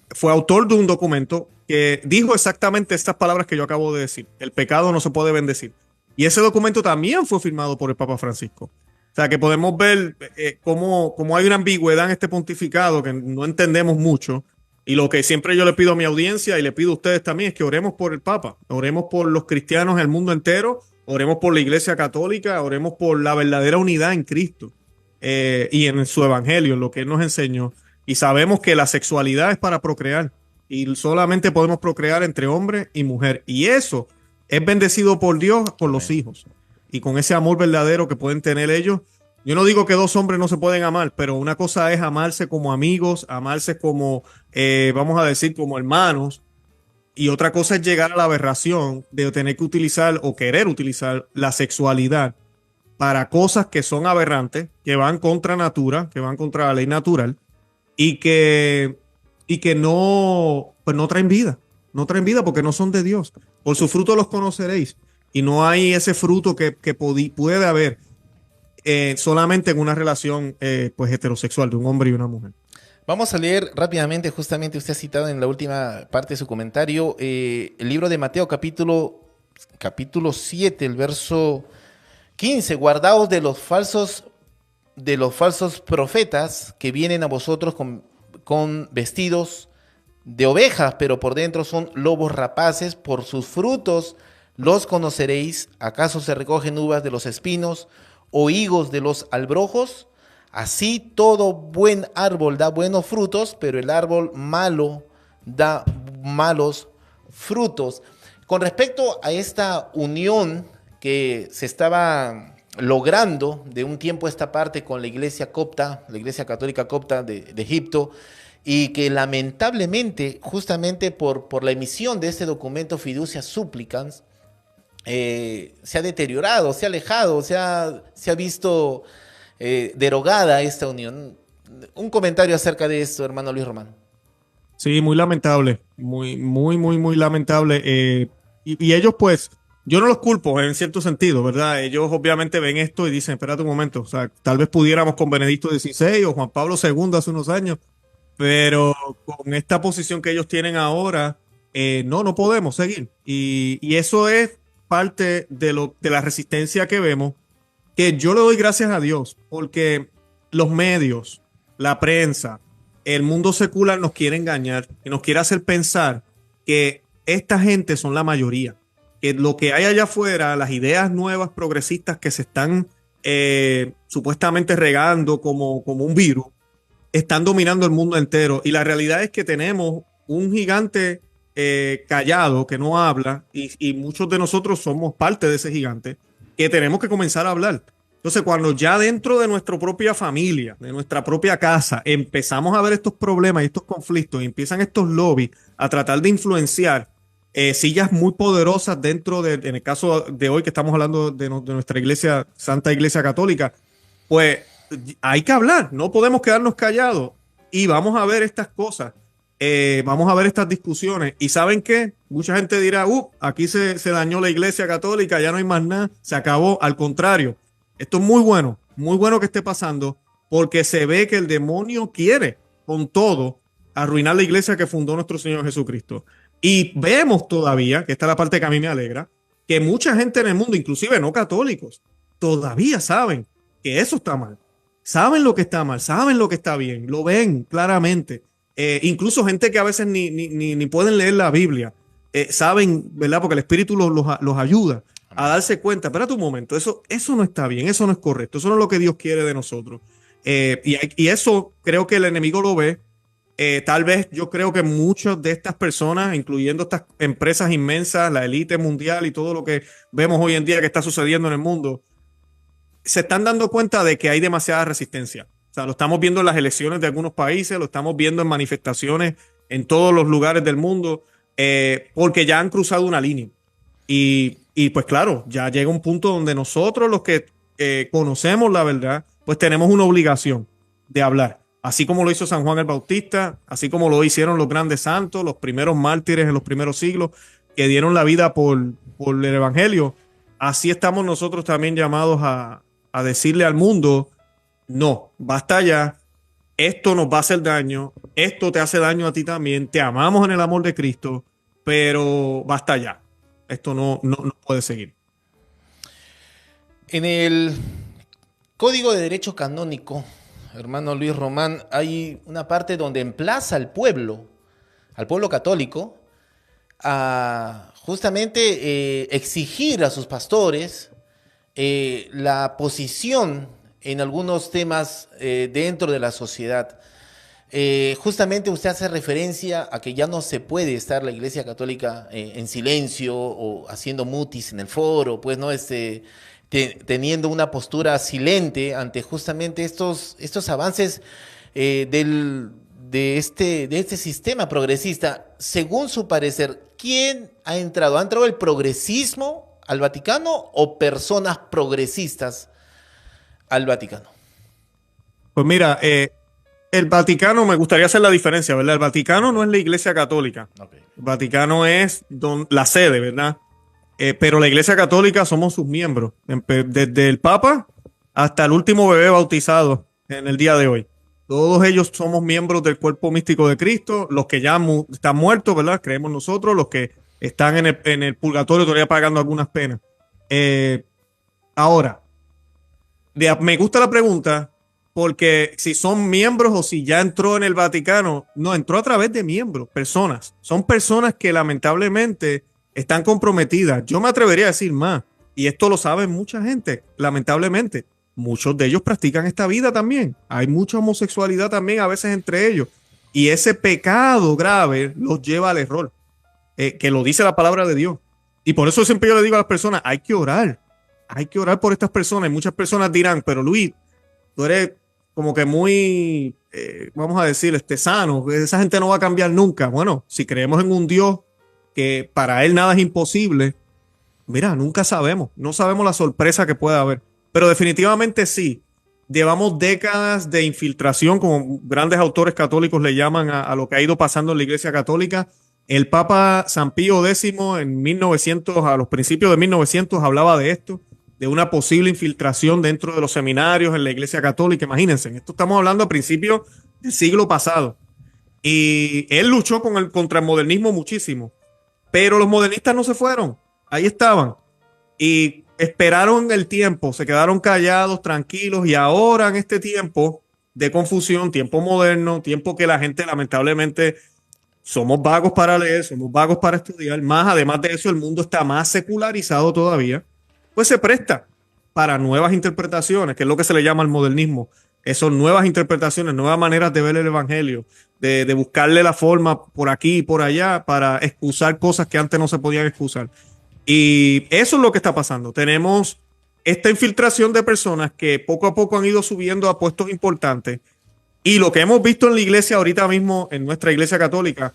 fue autor de un documento que dijo exactamente estas palabras que yo acabo de decir. El pecado no se puede bendecir. Y ese documento también fue firmado por el Papa Francisco. O sea, que podemos ver cómo hay una ambigüedad en este pontificado que no entendemos mucho. Y lo que siempre yo le pido a mi audiencia y le pido a ustedes también es que oremos por el Papa, oremos por los cristianos en el mundo entero, oremos por la Iglesia Católica, oremos por la verdadera unidad en Cristo y en su evangelio, en lo que Él nos enseñó. Y sabemos que la sexualidad es para procrear y solamente podemos procrear entre hombre y mujer. Y eso es bendecido por Dios con los hijos y con ese amor verdadero que pueden tener ellos. Yo no digo que 2 hombres no se pueden amar, pero una cosa es amarse como amigos, amarse como, vamos a decir, como hermanos. Y otra cosa es llegar a la aberración de tener que utilizar o querer utilizar la sexualidad para cosas que son aberrantes, que van contra natura, que van contra la ley natural y que no traen vida. No traen vida porque no son de Dios. Por su fruto los conoceréis. Y no hay ese fruto que puede haber solamente en una relación pues heterosexual de un hombre y una mujer. Vamos a leer rápidamente, justamente usted ha citado en la última parte de su comentario, el libro de Mateo capítulo 7, el verso 15. Guardaos de los falsos profetas que vienen a vosotros con vestidos de ovejas, pero por dentro son lobos rapaces. Por sus frutos los conoceréis. ¿Acaso se recogen uvas de los espinos o higos de los albrojos? Así todo buen árbol da buenos frutos, pero el árbol malo da malos frutos. Con respecto a esta unión que se estaba logrando de un tiempo a esta parte con la iglesia copta, la iglesia católica copta de Egipto, y que lamentablemente, justamente por la emisión de este documento Fiducia Supplicans, se ha deteriorado, se ha alejado, se ha visto derogada esta unión. Un comentario acerca de esto, hermano Luis Román. Sí, muy lamentable, muy lamentable. Y ellos, pues, yo no los culpo en cierto sentido, ¿verdad? Ellos obviamente ven esto y dicen, espérate un momento, o sea, tal vez pudiéramos con Benedicto XVI o Juan Pablo II hace unos años, pero con esta posición que ellos tienen ahora, no podemos seguir. Y eso es parte de la resistencia que vemos, que yo le doy gracias a Dios, porque los medios, la prensa, el mundo secular nos quiere engañar y nos quiere hacer pensar que esta gente son la mayoría, que lo que hay allá afuera, las ideas nuevas progresistas que se están supuestamente regando como un virus, están dominando el mundo entero. Y la realidad es que tenemos un gigante callado que no habla y muchos de nosotros somos parte de ese gigante que tenemos que comenzar a hablar. Entonces, cuando ya dentro de nuestra propia familia, de nuestra propia casa, empezamos a ver estos problemas y estos conflictos y empiezan estos lobbies a tratar de influenciar sillas muy poderosas dentro en el caso de hoy que estamos hablando de nuestra iglesia, Santa Iglesia Católica, pues hay que hablar, no podemos quedarnos callados y vamos a ver estas cosas, vamos a ver estas discusiones. Y ¿saben qué? Mucha gente dirá, aquí se dañó la Iglesia Católica, ya no hay más nada, se acabó. Al contrario, esto es muy bueno que esté pasando, porque se ve que el demonio quiere con todo arruinar la iglesia que fundó nuestro Señor Jesucristo. Y vemos todavía, que esta es la parte que a mí me alegra, que mucha gente en el mundo, inclusive no católicos, todavía saben que eso está mal. Saben lo que está mal, saben lo que está bien, lo ven claramente. Incluso gente que a veces ni pueden leer la Biblia, saben, ¿verdad? Porque el Espíritu los ayuda a darse cuenta, espérate un momento, eso no está bien, eso no es correcto, eso no es lo que Dios quiere de nosotros. Y eso creo que el enemigo lo ve. Tal vez yo creo que muchas de estas personas, incluyendo estas empresas inmensas, la élite mundial y todo lo que vemos hoy en día que está sucediendo en el mundo, se están dando cuenta de que hay demasiada resistencia. O sea, lo estamos viendo en las elecciones de algunos países, lo estamos viendo en manifestaciones en todos los lugares del mundo, porque ya han cruzado una línea. Y pues claro, ya llega un punto donde nosotros los que conocemos la verdad, pues tenemos una obligación de hablar. Así como lo hizo San Juan el Bautista, así como lo hicieron los grandes santos, los primeros mártires en los primeros siglos, que dieron la vida por el Evangelio. Así estamos nosotros también llamados a decirle al mundo, no, basta ya, esto nos va a hacer daño, esto te hace daño a ti también, te amamos en el amor de Cristo, pero basta ya. Esto no puede seguir. En el Código de Derecho Canónico, hermano Luis Román, hay una parte donde emplaza al pueblo católico, a justamente exigir a sus pastores la posición en algunos temas dentro de la sociedad. Justamente usted hace referencia a que ya no se puede estar la Iglesia Católica en silencio o haciendo mutis en el foro, pues no teniendo una postura silente ante justamente estos avances de este sistema progresista. Según su parecer, ¿quién ha entrado? ¿Ha entrado el progresismo al Vaticano o personas progresistas al Vaticano? Pues mira, el Vaticano, me gustaría hacer la diferencia, ¿verdad? El Vaticano no es la Iglesia Católica. Okay. El Vaticano es la sede, ¿verdad? Pero la Iglesia Católica somos sus miembros, desde el Papa hasta el último bebé bautizado en el día de hoy. Todos ellos somos miembros del cuerpo místico de Cristo, los que ya están muertos, ¿verdad? Creemos nosotros, los que están en el purgatorio todavía pagando algunas penas. Ahora, me gusta la pregunta, porque si son miembros o si ya entró en el Vaticano, no, entró a través de miembros, personas. Son personas que lamentablemente están comprometidas. Yo me atrevería a decir más, y esto lo sabe mucha gente, lamentablemente. Muchos de ellos practican esta vida también. Hay mucha homosexualidad también a veces entre ellos. Y ese pecado grave los lleva al error, que lo dice la palabra de Dios. Y por eso siempre yo le digo a las personas, hay que orar por estas personas. Y muchas personas dirán, pero Luis, tú eres como que muy, vamos a decir, sano, esa gente no va a cambiar nunca. Bueno, si creemos en un Dios que para él nada es imposible, mira, nunca sabemos, no sabemos la sorpresa que puede haber, pero definitivamente sí. Llevamos décadas de infiltración, como grandes autores católicos le llaman a lo que ha ido pasando en la Iglesia Católica. El Papa San Pío X en 1900, a los principios de 1900, hablaba de esto, de una posible infiltración dentro de los seminarios en la Iglesia Católica. Imagínense, esto estamos hablando a principios del siglo pasado. Y él luchó contra el modernismo muchísimo, pero los modernistas no se fueron, ahí estaban. Y esperaron el tiempo, se quedaron callados, tranquilos, y ahora en este tiempo de confusión, tiempo moderno, tiempo que la gente lamentablemente somos vagos para leer, somos vagos para estudiar, más además de eso el mundo está más secularizado todavía, pues se presta para nuevas interpretaciones, que es lo que se le llama el modernismo. Son nuevas interpretaciones, nuevas maneras de ver el evangelio, de buscarle la forma por aquí y por allá para excusar cosas que antes no se podían excusar. Y eso es lo que está pasando. Tenemos esta infiltración de personas que poco a poco han ido subiendo a puestos importantes. Y lo que hemos visto en la iglesia ahorita mismo, en nuestra iglesia católica,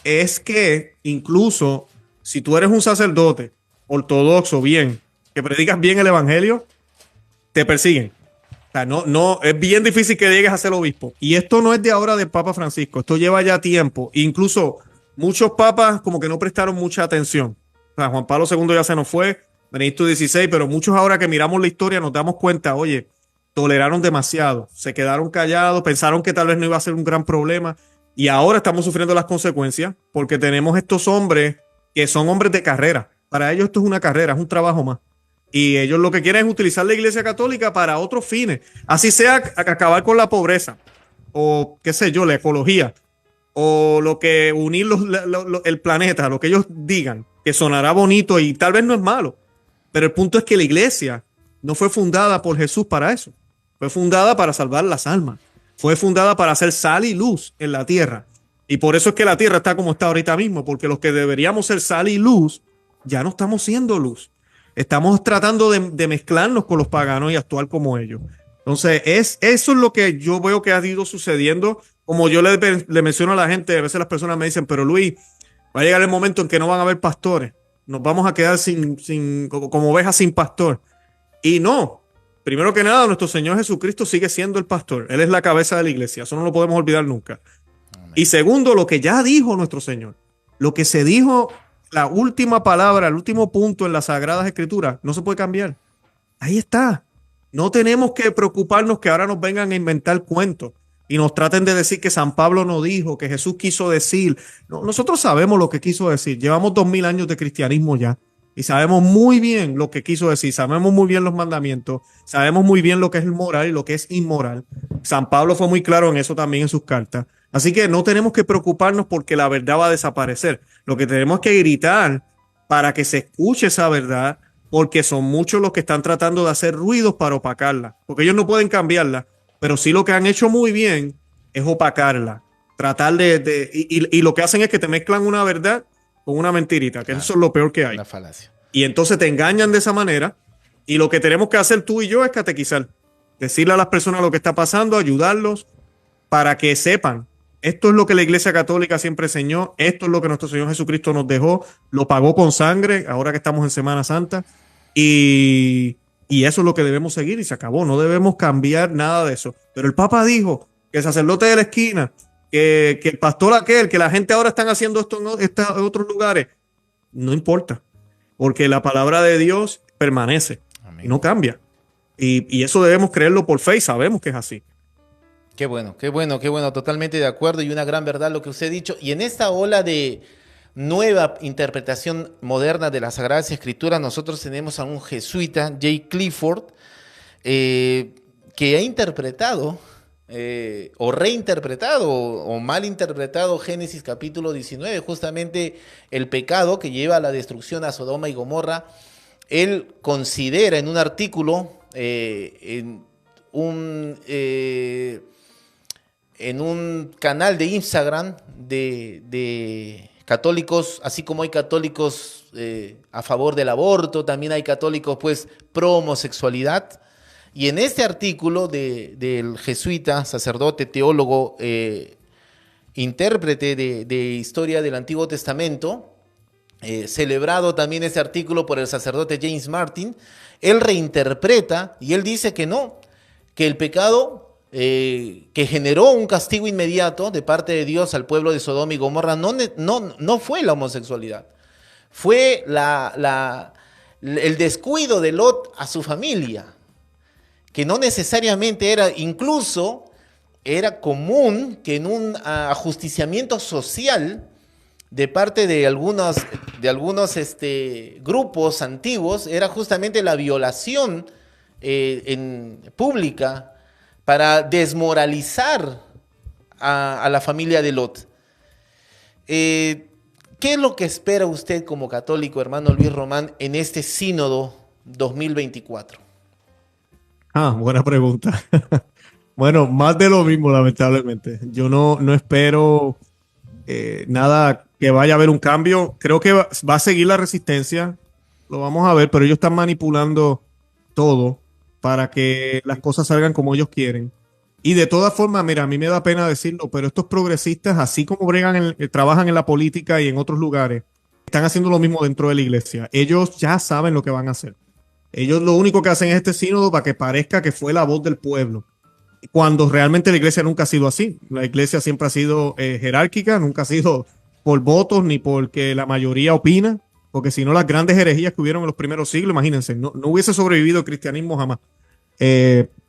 es que incluso si tú eres un sacerdote ortodoxo bien, que predicas bien el evangelio, te persiguen. O sea, no, es bien difícil que llegues a ser obispo. Y esto no es de ahora del Papa Francisco, esto lleva ya tiempo. Incluso muchos papas como que no prestaron mucha atención. O sea, Juan Pablo II ya se nos fue, Benedicto XVI, pero muchos ahora que miramos la historia nos damos cuenta, oye, toleraron demasiado, se quedaron callados, pensaron que tal vez no iba a ser un gran problema y ahora estamos sufriendo las consecuencias porque tenemos estos hombres que son hombres de carrera. Para ellos esto es una carrera, es un trabajo más. Y ellos lo que quieren es utilizar la Iglesia Católica para otros fines, así sea acabar con la pobreza o qué sé yo, la ecología o lo que unir el planeta, lo que ellos digan, que sonará bonito y tal vez no es malo, pero el punto es que la iglesia no fue fundada por Jesús para eso, fue fundada para salvar las almas, fue fundada para hacer sal y luz en la tierra, y por eso es que la tierra está como está ahorita mismo, porque los que deberíamos ser sal y luz, ya no estamos siendo luz, estamos tratando de mezclarnos con los paganos y actuar como ellos. Entonces, eso es lo que yo veo que ha ido sucediendo. Como yo le menciono a la gente, a veces las personas me dicen, pero Luis, va a llegar el momento en que no van a haber pastores. Nos vamos a quedar como ovejas sin pastor. Y no, primero que nada, nuestro Señor Jesucristo sigue siendo el pastor. Él es la cabeza de la iglesia. Eso no lo podemos olvidar nunca. Amén. Y segundo, lo que ya dijo nuestro Señor. Lo que se dijo, la última palabra, el último punto en las Sagradas Escrituras, no se puede cambiar. Ahí está. No tenemos que preocuparnos que ahora nos vengan a inventar cuentos y nos traten de decir que San Pablo no dijo, que Jesús quiso decir. No, nosotros sabemos lo que quiso decir. Llevamos 2000 años de cristianismo ya y sabemos muy bien lo que quiso decir. Sabemos muy bien los mandamientos. Sabemos muy bien lo que es moral y lo que es inmoral. San Pablo fue muy claro en eso también en sus cartas. Así que no tenemos que preocuparnos porque la verdad va a desaparecer. Lo que tenemos que gritar para que se escuche esa verdad, porque son muchos los que están tratando de hacer ruidos para opacarla, porque ellos no pueden cambiarla, pero sí lo que han hecho muy bien es opacarla, tratar y lo que hacen es que te mezclan una verdad con una mentirita, que eso es lo peor que hay. Una falacia. Y entonces te engañan de esa manera, y lo que tenemos que hacer tú y yo es catequizar, decirle a las personas lo que está pasando, ayudarlos para que sepan. Esto es lo que la Iglesia Católica siempre enseñó, esto es lo que nuestro Señor Jesucristo nos dejó, lo pagó con sangre, ahora que estamos en Semana Santa, y eso es lo que debemos seguir y se acabó, no debemos cambiar nada de eso. Pero el Papa dijo que el sacerdote de la esquina, que el pastor aquel, que la gente ahora están haciendo esto en otros lugares, no importa, porque la palabra de Dios permanece. Amén. Y no cambia. Y eso debemos creerlo por fe y sabemos que es así. Qué bueno, totalmente de acuerdo y una gran verdad lo que usted ha dicho. Y en esta ola de nueva interpretación moderna de las Sagradas Escrituras, nosotros tenemos a un jesuita, Jay Clifford, que ha interpretado o reinterpretado o malinterpretado Génesis capítulo 19, justamente el pecado que lleva a la destrucción a Sodoma y Gomorra. Él considera en un artículo, en un canal de Instagram de católicos, así como hay católicos a favor del aborto, también hay católicos pues pro homosexualidad. Y en este artículo del jesuita, sacerdote, teólogo, intérprete de historia del Antiguo Testamento, celebrado también este artículo por el sacerdote James Martin, él reinterpreta y él dice que no, que el pecado que generó un castigo inmediato de parte de Dios al pueblo de Sodoma y Gomorra no fue la homosexualidad, fue el descuido de Lot a su familia, que no necesariamente incluso era común que en un ajusticiamiento social de parte de algunos grupos antiguos era justamente la violación pública para desmoralizar a la familia de Lot. ¿Qué es lo que espera usted como católico, hermano Luis Román, en este sínodo 2024? Buena pregunta. Bueno, más de lo mismo, lamentablemente. Yo no espero nada que vaya a haber un cambio. Creo que va a seguir la resistencia, lo vamos a ver, pero ellos están manipulando todo para que las cosas salgan como ellos quieren. Y de todas formas, mira, a mí me da pena decirlo, pero estos progresistas, así como trabajan en la política y en otros lugares, están haciendo lo mismo dentro de la iglesia. Ellos ya saben lo que van a hacer. Ellos lo único que hacen es este sínodo para que parezca que fue la voz del pueblo, cuando realmente la iglesia nunca ha sido así. La iglesia siempre ha sido jerárquica, nunca ha sido por votos ni porque la mayoría opina, porque si no las grandes herejías que hubieron en los primeros siglos, imagínense, no hubiese sobrevivido el cristianismo jamás.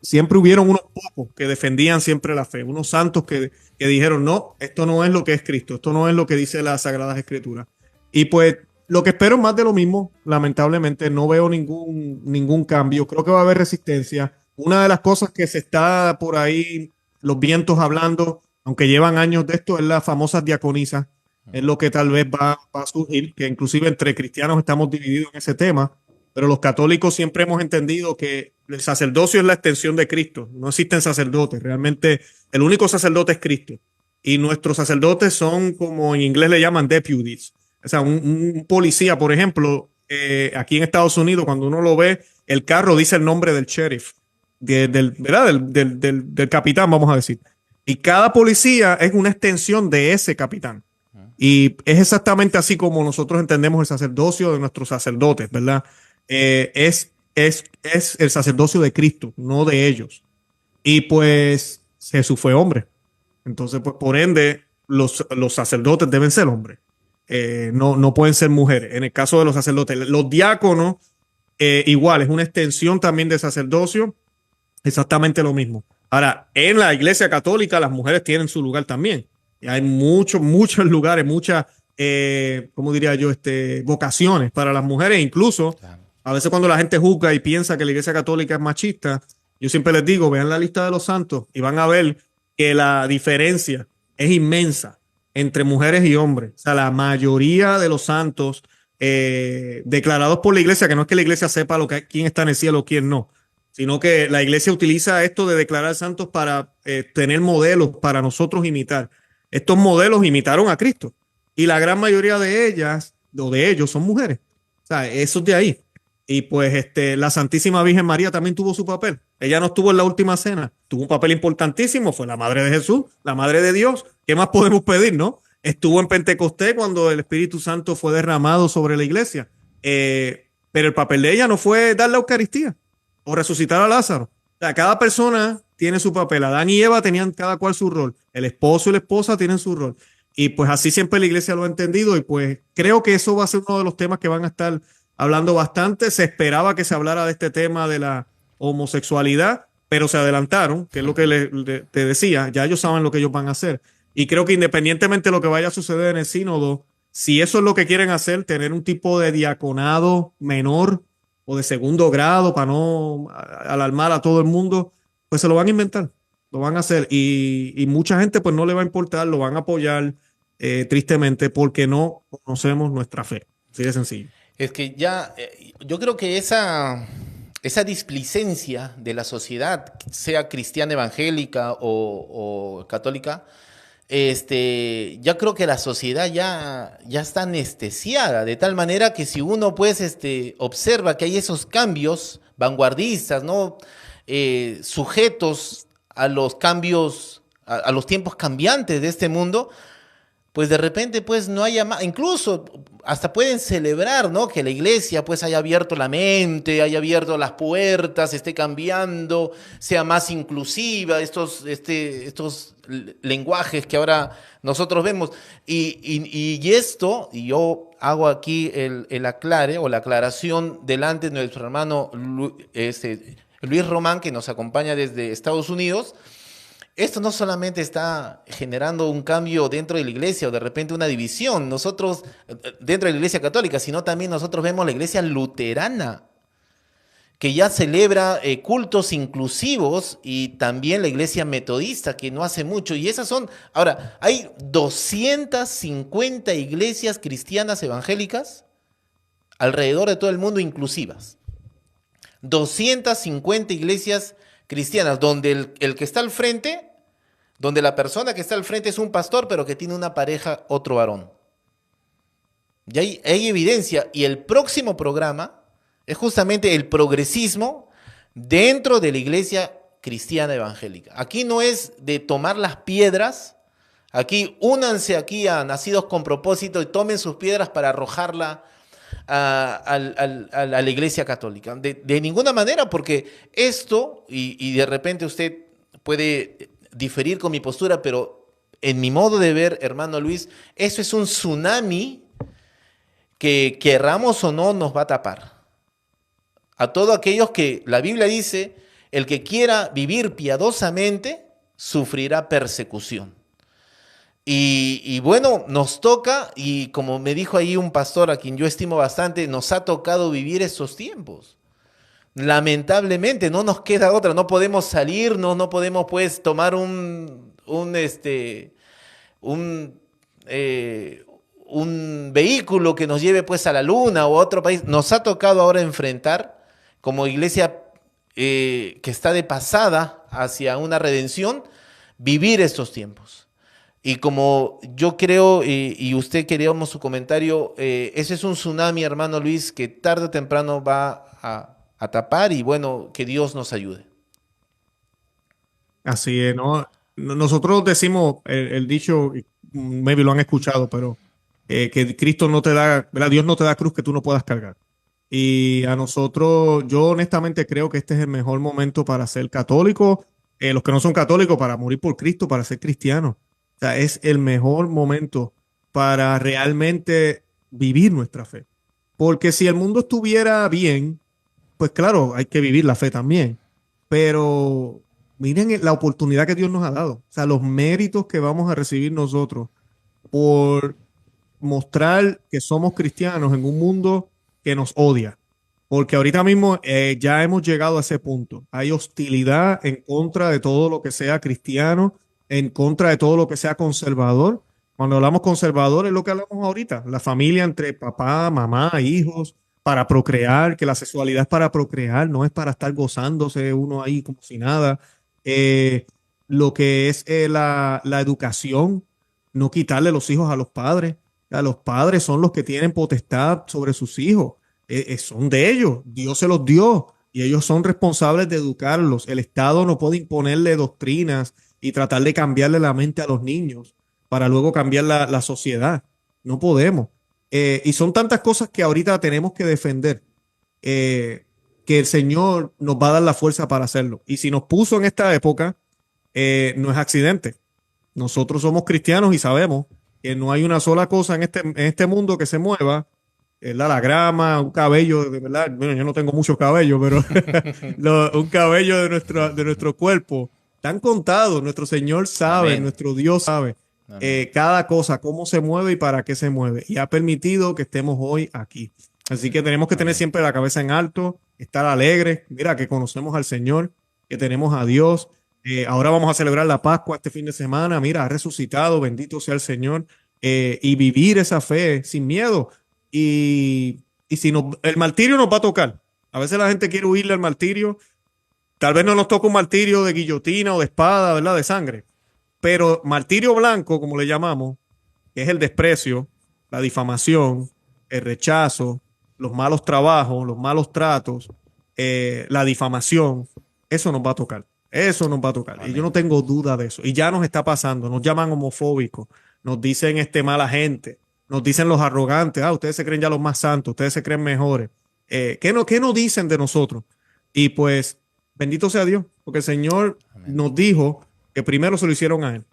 Siempre hubieron unos pocos que defendían siempre la fe, unos santos que dijeron, no, esto no es lo que es Cristo, esto no es lo que dice las Sagradas Escrituras. Y pues lo que espero es más de lo mismo, lamentablemente no veo ningún cambio, creo que va a haber resistencia. Una de las cosas que se está por ahí, los vientos hablando, aunque llevan años de esto, es las famosas diaconisas, es lo que tal vez va a surgir, que inclusive entre cristianos estamos divididos en ese tema, pero los católicos siempre hemos entendido que el sacerdocio es la extensión de Cristo, no existen sacerdotes, realmente el único sacerdote es Cristo, y nuestros sacerdotes son, como en inglés le llaman deputies, o sea, un policía, por ejemplo, aquí en Estados Unidos, cuando uno lo ve, el carro dice el nombre del sheriff, ¿verdad? Del capitán, vamos a decir. Y cada policía es una extensión de ese capitán. Y es exactamente así como nosotros entendemos el sacerdocio de nuestros sacerdotes, ¿verdad? Es el sacerdocio de Cristo, no de ellos. Y pues Jesús fue hombre. Entonces, pues por ende, los sacerdotes deben ser hombres. No pueden ser mujeres. En el caso de los sacerdotes, los diáconos, igual, es una extensión también del sacerdocio. Exactamente lo mismo. Ahora, en la iglesia católica las mujeres tienen su lugar también. Y hay muchos lugares, muchas, ¿cómo diría yo? Vocaciones para las mujeres. Incluso, a veces cuando la gente juzga y piensa que la iglesia católica es machista, yo siempre les digo, vean la lista de los santos y van a ver que la diferencia es inmensa entre mujeres y hombres. O sea, la mayoría de los santos declarados por la iglesia, que no es que la iglesia sepa quién está en el cielo o quién no, sino que la iglesia utiliza esto de declarar santos para tener modelos para nosotros imitar. Estos modelos imitaron a Cristo y la gran mayoría de ellas o de ellos son mujeres. O sea, eso es de ahí. Y pues la Santísima Virgen María también tuvo su papel. Ella no estuvo en la última cena, tuvo un papel importantísimo, fue la madre de Jesús, la madre de Dios. ¿Qué más podemos pedir, no? Estuvo en Pentecostés cuando el Espíritu Santo fue derramado sobre la iglesia. Pero el papel de ella no fue dar la Eucaristía o resucitar a Lázaro. O sea, cada persona tiene su papel. Adán y Eva tenían cada cual su rol. El esposo y la esposa tienen su rol. Y pues así siempre la iglesia lo ha entendido y pues creo que eso va a ser uno de los temas que van a estar hablando bastante. Se esperaba que se hablara de este tema de la homosexualidad, pero se adelantaron, que es lo que te decía. Ya ellos saben lo que ellos van a hacer. Y creo que independientemente de lo que vaya a suceder en el sínodo, si eso es lo que quieren hacer, tener un tipo de diaconado menor o de segundo grado para no alarmar a todo el mundo, pues se lo van a inventar, lo van a hacer y mucha gente pues no le va a importar, lo van a apoyar tristemente porque no conocemos nuestra fe, así de sencillo. Es que ya, yo creo que esa displicencia de la sociedad, sea cristiana evangélica o católica, ya creo que la sociedad ya está anestesiada, de tal manera que si uno pues observa que hay esos cambios vanguardistas, ¿no? Sujetos a los cambios, a los tiempos cambiantes de este mundo, pues de repente pues no haya más, incluso hasta pueden celebrar, ¿no? Que la iglesia pues haya abierto la mente, haya abierto las puertas, esté cambiando, sea más inclusiva, estos lenguajes que ahora nosotros vemos. Y esto, y yo hago aquí el aclare o la aclaración delante de nuestro hermano Luis Román, que nos acompaña desde Estados Unidos. Esto no solamente está generando un cambio dentro de la iglesia o de repente una división, nosotros dentro de la iglesia católica, sino también nosotros vemos la iglesia luterana, que ya celebra cultos inclusivos, y también la iglesia metodista, que no hace mucho. Y esas son, ahora, hay 250 iglesias cristianas evangélicas alrededor de todo el mundo inclusivas. 250 iglesias cristianas, donde el que está al frente, donde la persona que está al frente es un pastor, pero que tiene una pareja, otro varón. Y hay evidencia, y el próximo programa es justamente el progresismo dentro de la iglesia cristiana evangélica. Aquí no es de tomar las piedras, aquí únanse aquí a Nacidos con Propósito y tomen sus piedras para arrojarla a la iglesia católica. De ninguna manera, porque esto, y de repente usted puede diferir con mi postura, pero en mi modo de ver, hermano Luis, eso es un tsunami que, querramos o no, nos va a tapar. A todos aquellos que la Biblia dice, el que quiera vivir piadosamente sufrirá persecución. Y bueno, nos toca, y como me dijo ahí un pastor a quien yo estimo bastante, nos ha tocado vivir estos tiempos. Lamentablemente no nos queda otra, no podemos salirnos, no podemos pues tomar un vehículo que nos lleve pues a la luna o a otro país. Nos ha tocado ahora enfrentar como iglesia que está de pasada hacia una redención, vivir estos tiempos. Y como yo creo, y usted queríamos su comentario, ese es un tsunami, hermano Luis, que tarde o temprano va a tapar, y bueno, que Dios nos ayude. Así es, ¿no? Nosotros decimos el dicho, maybe lo han escuchado, pero que Cristo no te da, ¿verdad? Dios no te da cruz que tú no puedas cargar. Y a nosotros, yo honestamente creo que este es el mejor momento para ser católico, los que no son católicos, para morir por Cristo, para ser cristianos. O sea, es el mejor momento para realmente vivir nuestra fe. Porque si el mundo estuviera bien, pues claro, hay que vivir la fe también. Pero miren la oportunidad que Dios nos ha dado. O sea, los méritos que vamos a recibir nosotros por mostrar que somos cristianos en un mundo que nos odia. Porque ahorita mismo ya hemos llegado a ese punto. Hay hostilidad en contra de todo lo que sea cristiano, en contra de todo lo que sea conservador. Cuando hablamos conservador es lo que hablamos ahorita, la familia entre papá, mamá, hijos, para procrear, que la sexualidad es para procrear, no es para estar gozándose uno ahí como si nada. Lo que es la educación, no quitarle los hijos a los padres. Los padres son los que tienen potestad sobre sus hijos. Son de ellos, Dios se los dio y ellos son responsables de educarlos. El Estado no puede imponerle doctrinas y tratar de cambiarle la mente a los niños para luego cambiar la sociedad. No podemos. Y son tantas cosas que ahorita tenemos que defender, que el Señor nos va a dar la fuerza para hacerlo. Y si nos puso en esta época, no es accidente. Nosotros somos cristianos y sabemos que no hay una sola cosa en este mundo que se mueva. La grama, un cabello, de verdad, bueno, yo no tengo mucho cabello, pero un cabello de nuestro cuerpo, tan contado, nuestro Señor sabe, amén, nuestro Dios sabe cada cosa, cómo se mueve y para qué se mueve, y ha permitido que estemos hoy aquí. Así que tenemos que tener siempre la cabeza en alto, estar alegres, mira que conocemos al Señor, que tenemos a Dios. Ahora vamos a celebrar la Pascua este fin de semana, mira, ha resucitado, bendito sea el Señor, y vivir esa fe sin miedo. Y si el martirio nos va a tocar. A veces la gente quiere huirle al martirio. Tal vez no nos toca un martirio de guillotina o de espada, ¿verdad? De sangre. Pero martirio blanco, como le llamamos, que es el desprecio, la difamación, el rechazo, los malos trabajos, los malos tratos, la difamación, eso nos va a tocar. Eso nos va a tocar. Amén. Y yo no tengo duda de eso. Y ya nos está pasando. Nos llaman homofóbicos, nos dicen mala gente, nos dicen los arrogantes. Ustedes se creen ya los más santos, ustedes se creen mejores. ¿Qué nos dicen de nosotros? Y pues, bendito sea Dios, porque el Señor Amén. Nos dijo que primero se lo hicieron a Él.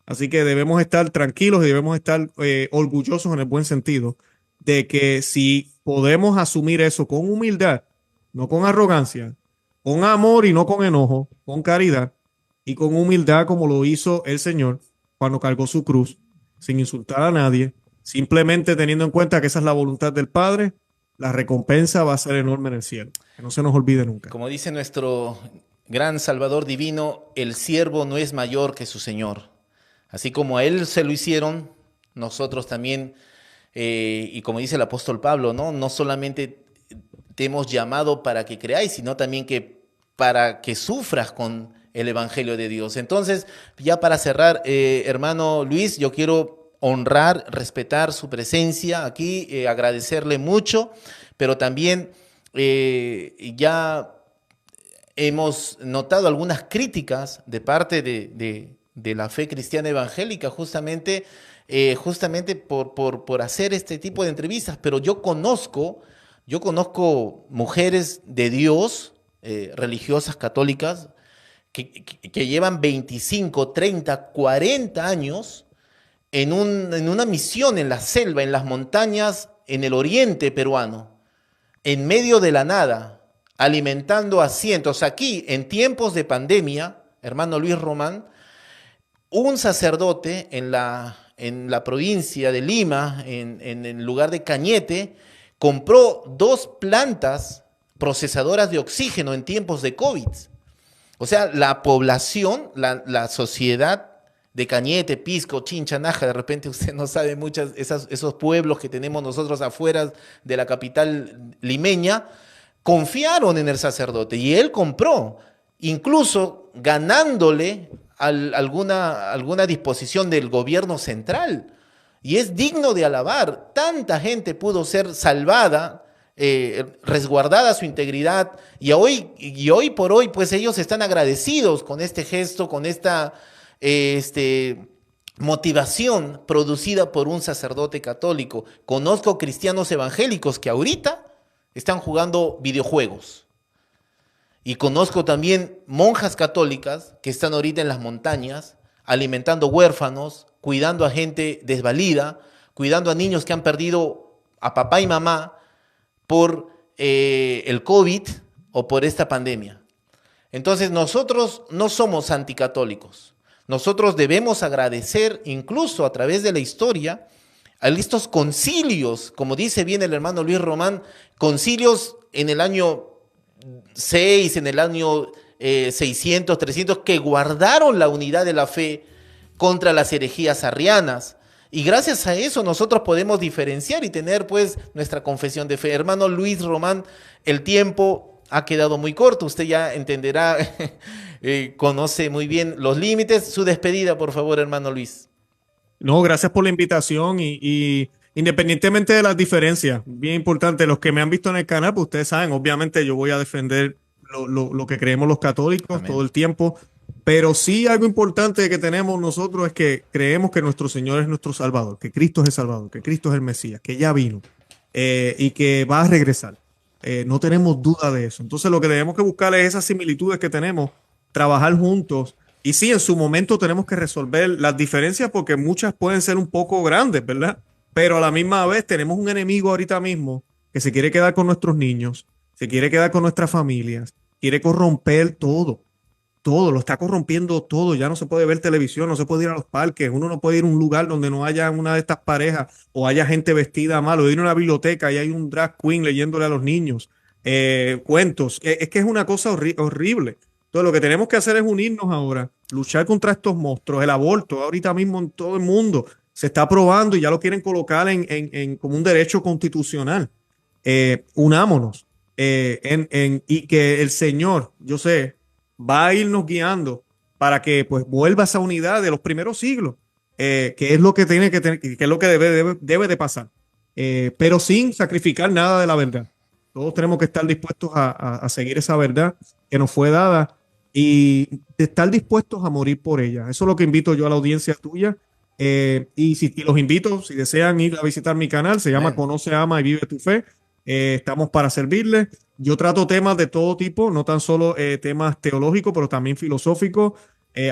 Así que debemos estar tranquilos y debemos estar orgullosos en el buen sentido de que si podemos asumir eso con humildad, no con arrogancia, con amor y no con enojo, con caridad y con humildad como lo hizo el Señor cuando cargó su cruz, sin insultar a nadie, simplemente teniendo en cuenta que esa es la voluntad del Padre, la recompensa va a ser enorme en el cielo. Que no se nos olvide nunca. Como dice nuestro gran Salvador divino, el siervo no es mayor que su Señor. Así como a Él se lo hicieron, nosotros también, y como dice el apóstol Pablo, no solamente te hemos llamado para que creáis, sino también para que sufras con el Evangelio de Dios. Entonces, ya para cerrar, hermano Luis, yo quiero honrar, respetar su presencia aquí, agradecerle mucho, pero también ya hemos notado algunas críticas de parte de la fe cristiana evangélica, justamente por hacer este tipo de entrevistas, pero yo conozco mujeres de Dios, religiosas católicas, que llevan 25, 30, 40 años en una misión en la selva, en las montañas, en el oriente peruano, en medio de la nada, alimentando a cientos. Aquí, en tiempos de pandemia, hermano Luis Román, un sacerdote en la provincia de Lima, en el lugar de Cañete, compró 2 plantas procesadoras de oxígeno en tiempos de COVID. O sea, la población, la sociedad de Cañete, Pisco, Chinchanaja, de repente usted no sabe esos pueblos que tenemos nosotros afuera de la capital limeña, confiaron en el sacerdote y él compró, incluso ganándole alguna disposición del gobierno central. Y es digno de alabar. Tanta gente pudo ser salvada, resguardada su integridad, y hoy por hoy, pues ellos están agradecidos con este gesto, con esta motivación producida por un sacerdote católico. Conozco cristianos evangélicos que ahorita están jugando videojuegos. Y conozco también monjas católicas que están ahorita en las montañas, alimentando huérfanos, cuidando a gente desvalida, cuidando a niños que han perdido a papá y mamá por el COVID o por esta pandemia. Entonces nosotros no somos anticatólicos. Nosotros debemos agradecer, incluso a través de la historia, a estos concilios, como dice bien el hermano Luis Román, concilios en el año 6, en el año 600, 300, que guardaron la unidad de la fe contra las herejías arrianas. Y gracias a eso nosotros podemos diferenciar y tener pues nuestra confesión de fe. Hermano Luis Román, el tiempo ha quedado muy corto, usted ya entenderá, conoce muy bien los límites. Su despedida, por favor, hermano Luis. No, gracias por la invitación y independientemente de las diferencias, bien importante, los que me han visto en el canal, pues ustedes saben, obviamente yo voy a defender lo que creemos los católicos. Amén. Todo el tiempo, pero sí algo importante que tenemos nosotros es que creemos que nuestro Señor es nuestro Salvador, que Cristo es el Salvador, que Cristo es el Mesías, que ya vino y que va a regresar. No tenemos duda de eso. Entonces lo que tenemos que buscar es esas similitudes que tenemos, trabajar juntos. Y sí, en su momento tenemos que resolver las diferencias porque muchas pueden ser un poco grandes, ¿verdad? Pero a la misma vez tenemos un enemigo ahorita mismo que se quiere quedar con nuestros niños, se quiere quedar con nuestras familias, quiere corromper todo, lo está corrompiendo todo. Ya no se puede ver televisión, no se puede ir a los parques, uno no puede ir a un lugar donde no haya una de estas parejas o haya gente vestida mal, o ir a una biblioteca y hay un drag queen leyéndole a los niños cuentos. Es que es una cosa horrible. Entonces lo que tenemos que hacer es unirnos ahora, luchar contra estos monstruos. El aborto ahorita mismo en todo el mundo se está aprobando y ya lo quieren colocar como un derecho constitucional. Unámonos y que el Señor, yo sé, va a irnos guiando para que pues vuelva esa unidad de los primeros siglos, que es lo que tiene que tener, que es lo que debe de pasar, pero sin sacrificar nada de la verdad. Todos tenemos que estar dispuestos a seguir esa verdad que nos fue dada y de estar dispuestos a morir por ella. Eso es lo que invito yo a la audiencia tuya. Y los invito, si desean ir a visitar mi canal, se llama Conoce, Ama y Vive tu Fe. Estamos para servirles. Yo trato temas de todo tipo, no tan solo temas teológicos, pero también filosóficos,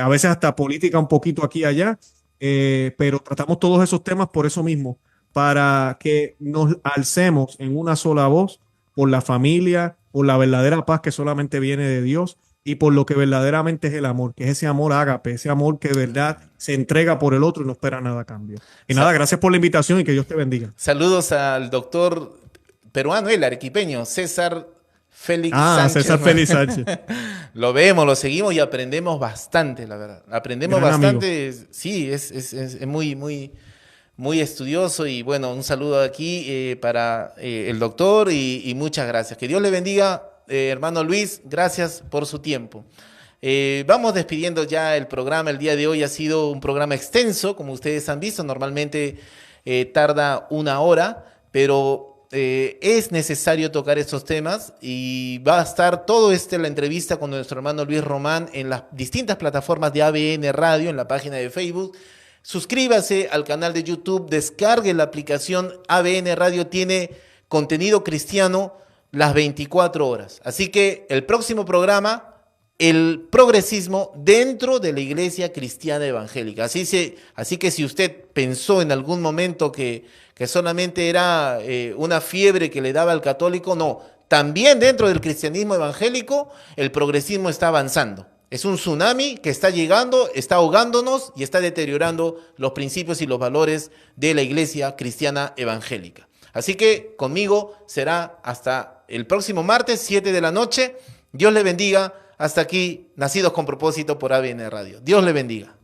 a veces hasta política un poquito aquí y allá, pero tratamos todos esos temas por eso mismo, para que nos alcemos en una sola voz por la familia, por la verdadera paz que solamente viene de Dios y por lo que verdaderamente es el amor, que es ese amor ágape, ese amor que de verdad se entrega por el otro y no espera nada a cambio. Y nada, gracias por la invitación y que Dios te bendiga. Saludos al doctor peruano, el arequipeño, César Félix Sánchez. César Félix Sánchez. Lo vemos, lo seguimos y aprendemos bastante, la verdad. Aprendemos Gran bastante. amigo. Sí, es muy estudioso y bueno, un saludo aquí para el doctor y muchas gracias. Que Dios le bendiga, hermano Luis, gracias por su tiempo. Vamos despidiendo ya el programa. El día de hoy ha sido un programa extenso, como ustedes han visto, normalmente tarda 1 hora, pero es necesario tocar estos temas y va a estar la entrevista con nuestro hermano Luis Román en las distintas plataformas de ABN Radio, en la página de Facebook. Suscríbase al canal de YouTube, descargue la aplicación ABN Radio, tiene contenido cristiano las 24 horas. Así que el próximo programa, el progresismo dentro de la Iglesia Cristiana Evangélica. Así que si usted pensó en algún momento que solamente era una fiebre que le daba al católico, no. También dentro del cristianismo evangélico, el progresismo está avanzando. Es un tsunami que está llegando, está ahogándonos y está deteriorando los principios y los valores de la Iglesia Cristiana Evangélica. Así que conmigo será hasta el próximo martes, 7 de la noche. Dios le bendiga. Hasta aquí, Nacidos con Propósito por ABN Radio. Dios le bendiga.